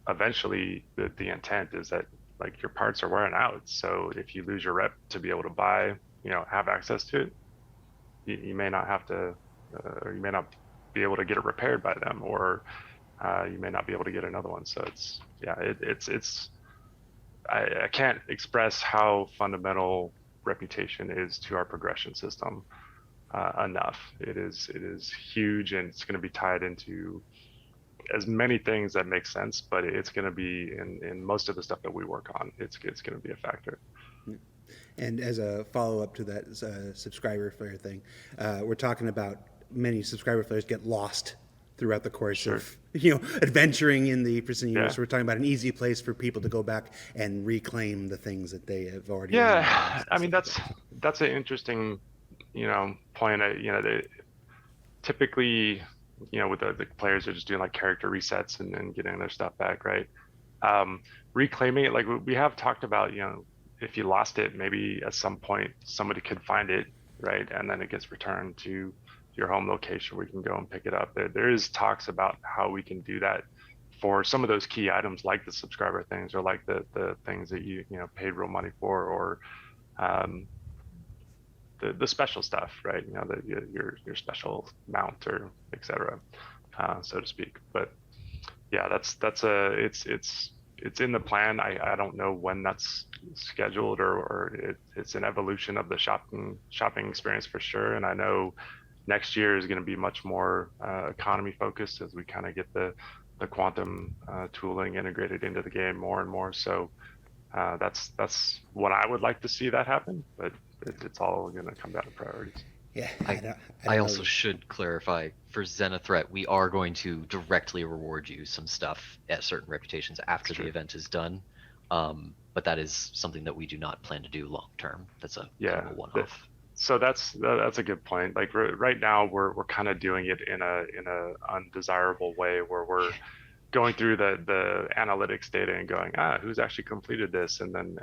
eventually, the intent is that like your parts are wearing out. So if you lose your rep to be able to buy, have access to it, you may not have to, or you may not be able to get it repaired by them, or you may not be able to get another one. So I can't express how fundamental reputation is to our progression system enough. It is huge, and it's going to be tied into as many things that make sense, but it's going to be in most of the stuff that we work on. It's going to be a factor. And as a follow-up to that subscriber flare thing, we're talking about many subscriber flares get lost throughout the course of adventuring in the Pristine universe. So we're talking about an easy place for people to go back and reclaim the things that they have already. Yeah, I mean that's an interesting point. Typically, with the players are just doing like character resets and getting their stuff back, right? Reclaiming it, like we have talked about, if you lost it, maybe at some point somebody could find it, right, and then it gets returned to your home location where you can go and pick it up. There is talks about how we can do that for some of those key items, like the subscriber things, or like the things that you paid real money for, or the special stuff, right? Your special mount, or etc., so to speak. But yeah, it's in the plan. I don't know when that's scheduled, or it's an evolution of the shopping experience for sure. And I know next year is going to be much more economy focused as we kind of get the quantum tooling integrated into the game more and more. So that's what I would like to see that happen, but it's all going to come down to priorities. Yeah, I also should clarify, for Zenithreat, we are going to directly reward you some stuff at certain reputations after the event is done. But that is something that we do not plan to do long term. That's a kind of a one-off. So that's a good point. Like right now, we're kind of doing it in a undesirable way, where we're going through the analytics data and going, who's actually completed this, and then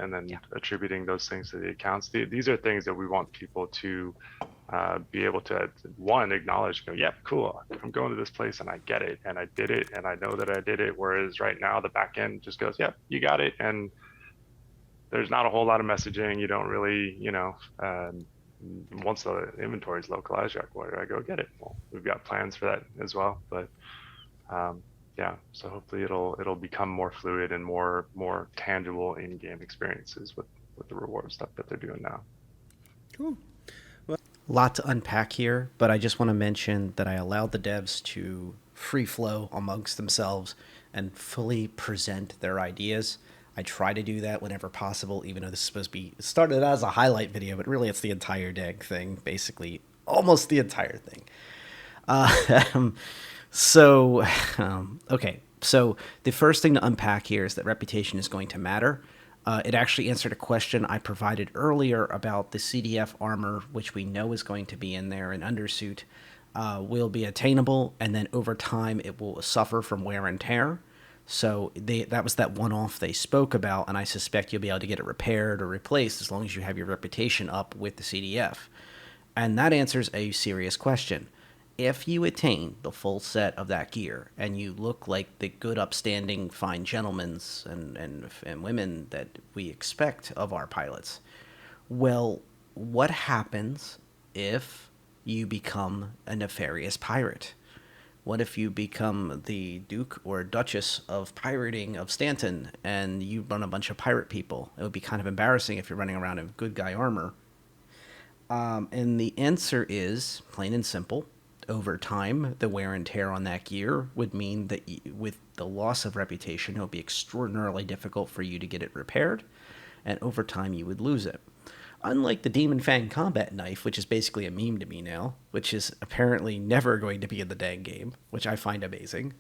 attributing those things to the accounts. These are things that we want people to be able to, one, acknowledge, go, yep, cool, I'm going to this place and I get it, and I did it, and I know that I did it. Whereas right now the back end just goes, yep, you got it, and there's not a whole lot of messaging. You don't really, once the inventory is localized, you're like, where do I go get it? Well, we've got plans for that as well. But so hopefully it'll become more fluid and more tangible in-game experiences with the reward stuff that they're doing now. Cool. Lot to unpack here, but I just want to mention that I allowed the devs to free flow amongst themselves and fully present their ideas. I try to do that whenever possible, even though this is supposed to be, it started as a highlight video, but really it's the entire dang thing, basically almost the entire thing. Okay, so the first thing to unpack here is that reputation is going to matter. It actually answered a question I provided earlier about the CDF armor, which we know is going to be in there, and undersuit will be attainable, and then over time it will suffer from wear and tear. So that was that one-off they spoke about, and I suspect you'll be able to get it repaired or replaced as long as you have your reputation up with the CDF. And that answers a serious question. if you attain the full set of that gear and you look like the good, upstanding, fine gentlemen and women that we expect of our pilots, well, what happens if you become a nefarious pirate? What if you become the Duke or Duchess of pirating of Stanton and you run a bunch of pirate people? It would be kind of embarrassing if you're running around in good guy armor. And the answer is plain and simple. Over time, the wear and tear on that gear would mean that with the loss of reputation, it would be extraordinarily difficult for you to get it repaired, and over time, you would lose it. Unlike the Demon Fang combat knife, which is basically a meme to me now, which is apparently never going to be in the dang game, which I find amazing,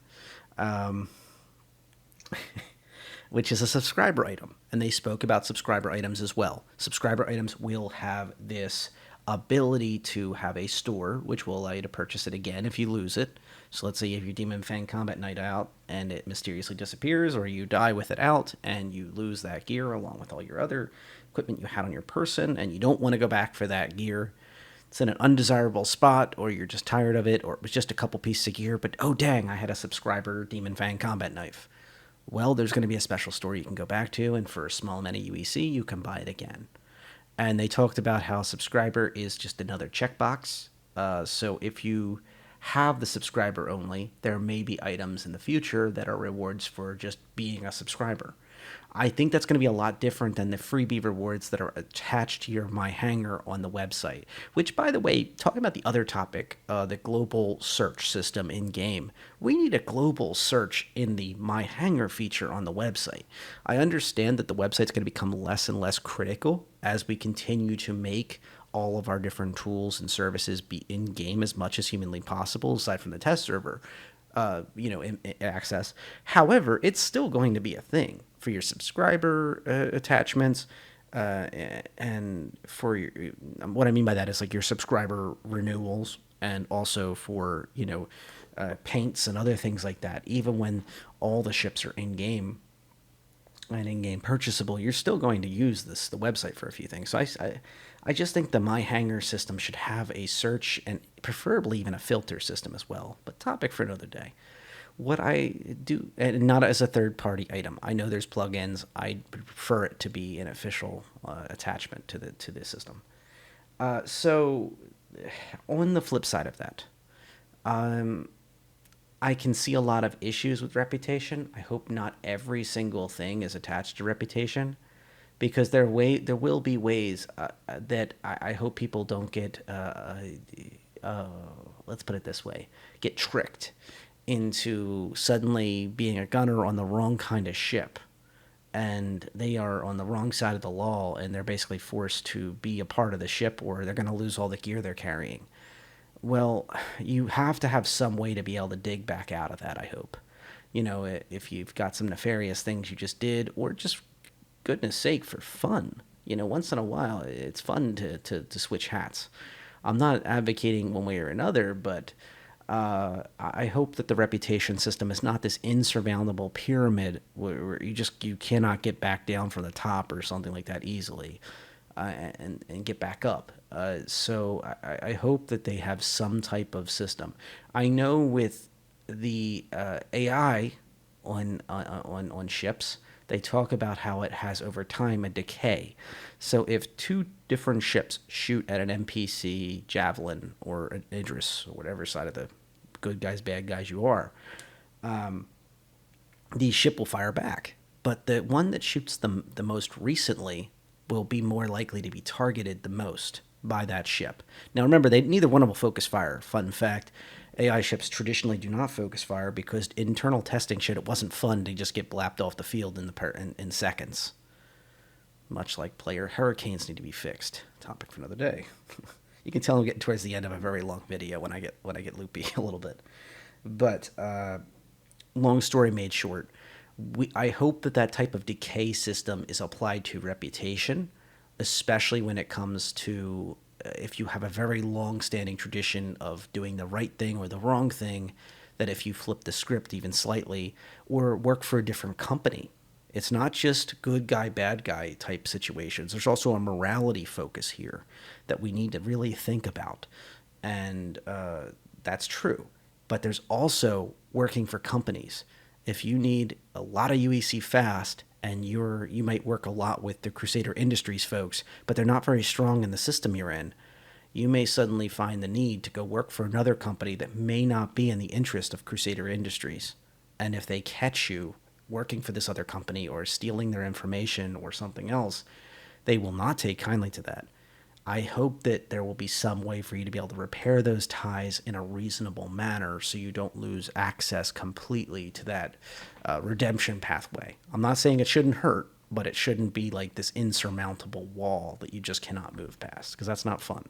which is a subscriber item. And they spoke about subscriber items as well. Subscriber items will have this ability to have a store, which will allow you to purchase it again if you lose it. So let's say you have your Demon Fang Combat Knight out and it mysteriously disappears, or you die with it out and you lose that gear along with all your other equipment you had on your person, and you don't want to go back for that gear. It's in an undesirable spot, or you're just tired of it, or it was just a couple pieces of gear, but oh dang, I had a subscriber Demon Fang Combat Knife. Well, there's going to be a special store you can go back to, and for a small amount of UEC, you can buy it again. And they talked about how subscriber is just another checkbox. So if you have the subscriber only, there may be items in the future that are rewards for just being a subscriber. I think that's going to be a lot different than the freebie rewards that are attached to your My Hangar on the website. Which, by the way, talking about the other topic, the global search system in game, we need a global search in the My Hangar feature on the website. I understand that the website's going to become less and less critical as we continue to make all of our different tools and services be in game as much as humanly possible, aside from the test server. In access. However, it's still going to be a thing for your subscriber attachments, and for your, what I mean by that is like your subscriber renewals, and also for paints and other things like that. Even when all the ships are in game and in-game purchasable, you're still going to use the website for a few things. So I just think the My Hangar system should have a search and preferably even a filter system as well. But topic for another day. What I do, and not as a third-party item. I know there's plugins. I prefer it to be an official attachment to the system. So on the flip side of that, I can see a lot of issues with reputation. I hope not every single thing is attached to reputation, because there will be ways that I hope people don't get, let's put it this way, get tricked into suddenly being a gunner on the wrong kind of ship, and they are on the wrong side of the law, and they're basically forced to be a part of the ship, or they're going to lose all the gear they're carrying. Well, you have to have some way to be able to dig back out of that, I hope. If you've got some nefarious things you just did, or just, goodness sake, for fun. Once in a while, it's fun to switch hats. I'm not advocating one way or another, but I hope that the reputation system is not this insurmountable pyramid where you cannot get back down from the top or something like that easily. And get back up. So I hope that they have some type of system. I know with the AI on ships, they talk about how it has over time a decay. So if two different ships shoot at an NPC, Javelin, or an Idris, or whatever side of the good guys, bad guys you are, the ship will fire back. But the one that shoots them the most recently will be more likely to be targeted the most by that ship. Now remember, neither one will focus fire. Fun fact, AI ships traditionally do not focus fire because internal testing shit, it wasn't fun to just get blapped off the field in seconds. Much like player hurricanes need to be fixed. Topic for another day. You can tell I'm getting towards the end of a very long video when I get loopy a little bit. But long story made short, I hope that type of decay system is applied to reputation, especially when it comes to if you have a very long-standing tradition of doing the right thing or the wrong thing, that if you flip the script even slightly or work for a different company, it's not just good guy, bad guy type situations. There's also a morality focus here that we need to really think about. And That's true. But there's also working for companies. If you need a lot of UEC fast and you might work a lot with the Crusader Industries folks, but they're not very strong in the system you're in, you may suddenly find the need to go work for another company that may not be in the interest of Crusader Industries. And if they catch you working for this other company or stealing their information or something else, they will not take kindly to that. I hope that there will be some way for you to be able to repair those ties in a reasonable manner so you don't lose access completely to that redemption pathway. I'm not saying it shouldn't hurt, but it shouldn't be like this insurmountable wall that you just cannot move past, because that's not fun.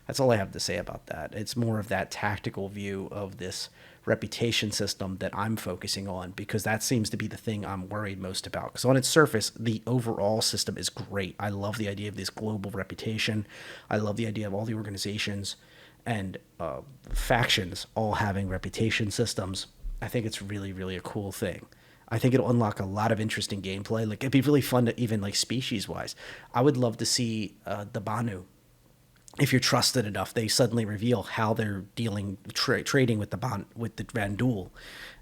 That's all I have to say about that. It's more of that tactical view of this reputation system that I'm focusing on, because that seems to be the thing I'm worried most about. Because on its surface, the overall system is great. I love the idea of this global reputation. I love the idea of all the organizations and factions all having reputation systems. I think it's really, really a cool thing. I think it'll unlock a lot of interesting gameplay. Like, it'd be really fun to, even like species-wise, I would love to see the Banu. If you're trusted enough, they suddenly reveal how they're dealing trading with the Vandul,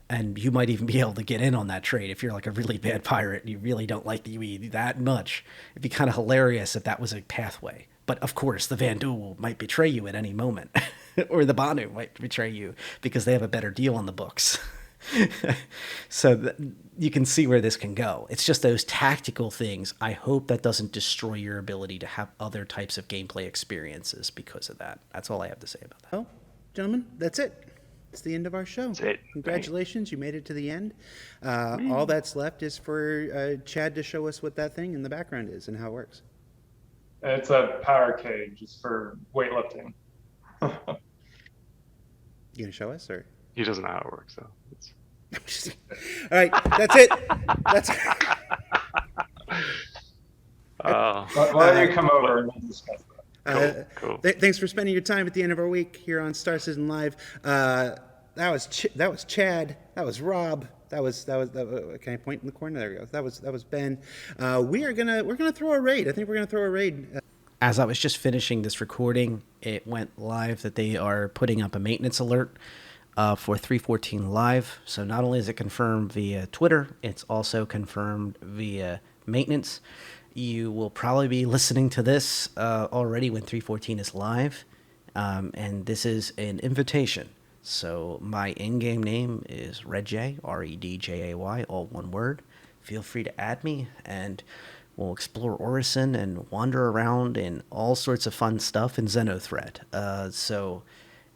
and you might even be able to get in on that trade if you're like a really bad pirate and you really don't like the UE that much. It'd be kind of hilarious if that was a pathway. But of course, the Vandul might betray you at any moment, or the Banu might betray you because they have a better deal on the books. So you can see where this can go. It's just those tactical things. I hope that doesn't destroy your ability to have other types of gameplay experiences because of that. That's all I have to say about that. Well, gentlemen, that's it. It's the end of our show. That's it. Congratulations, you made it to the end. All that's left is for Chad to show us what that thing in the background is and how it works. It's a power cage. It's for weightlifting. You gonna show us, or? He doesn't know how it works, though. It's... All right, that's it. That's. Why don't you come over and we'll discuss that? Cool. Thanks for spending your time at the end of our week here on Star Citizen Live. That was Chad. That was Rob. That was. Can I point in the corner? There we go. That was Ben. We're gonna throw a raid. I think we're gonna throw a raid. As I was just finishing this recording, it went live that they are putting up a maintenance alert for 314 Live. So not only is it confirmed via Twitter, it's also confirmed via maintenance. You will probably be listening to this already when 314 is live. And this is an invitation. So my in-game name is Redjay, Redjay, all one word. Feel free to add me, and we'll explore Orison and wander around in all sorts of fun stuff in Xenothreat. So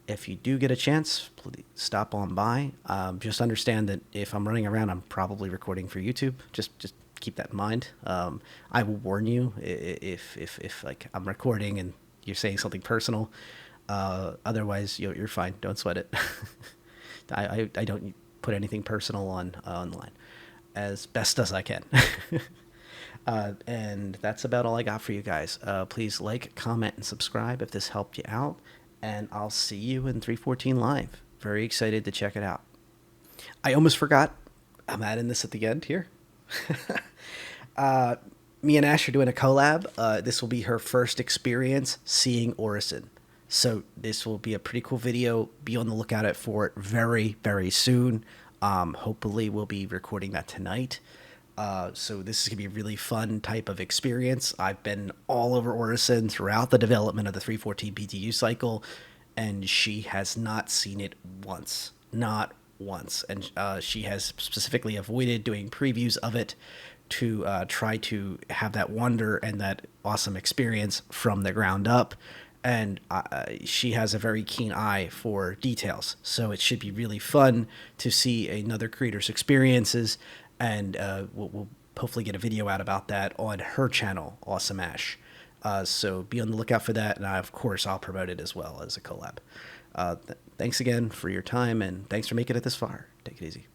if you do get a chance, please stop on by. Just understand that if I'm running around, I'm probably recording for YouTube. Just keep that in mind. I will warn you if like I'm recording and you're saying something personal. Otherwise, you're fine. Don't sweat it. I don't put anything personal on online as best as I can. And that's about all I got for you guys. Please like, comment, and subscribe if this helped you out. And I'll see you in 314 Live. Very excited to check it out. I almost forgot. I'm adding this at the end here. Me and Ash are doing a collab. This will be her first experience seeing Orison. So this will be a pretty cool video. Be on the lookout for it very, very soon. Hopefully we'll be recording that tonight. So this is going to be a really fun type of experience. I've been all over Orison throughout the development of the 314 PTU cycle, and she has not seen it once. Not once. And she has specifically avoided doing previews of it to try to have that wonder and that awesome experience from the ground up. And she has a very keen eye for details. So it should be really fun to see another creator's experiences. And we'll hopefully get a video out about that on her channel, Awesome Ash. So be on the lookout for that. And of course, I'll promote it as well as a collab. Thanks again for your time, and thanks for making it this far. Take it easy.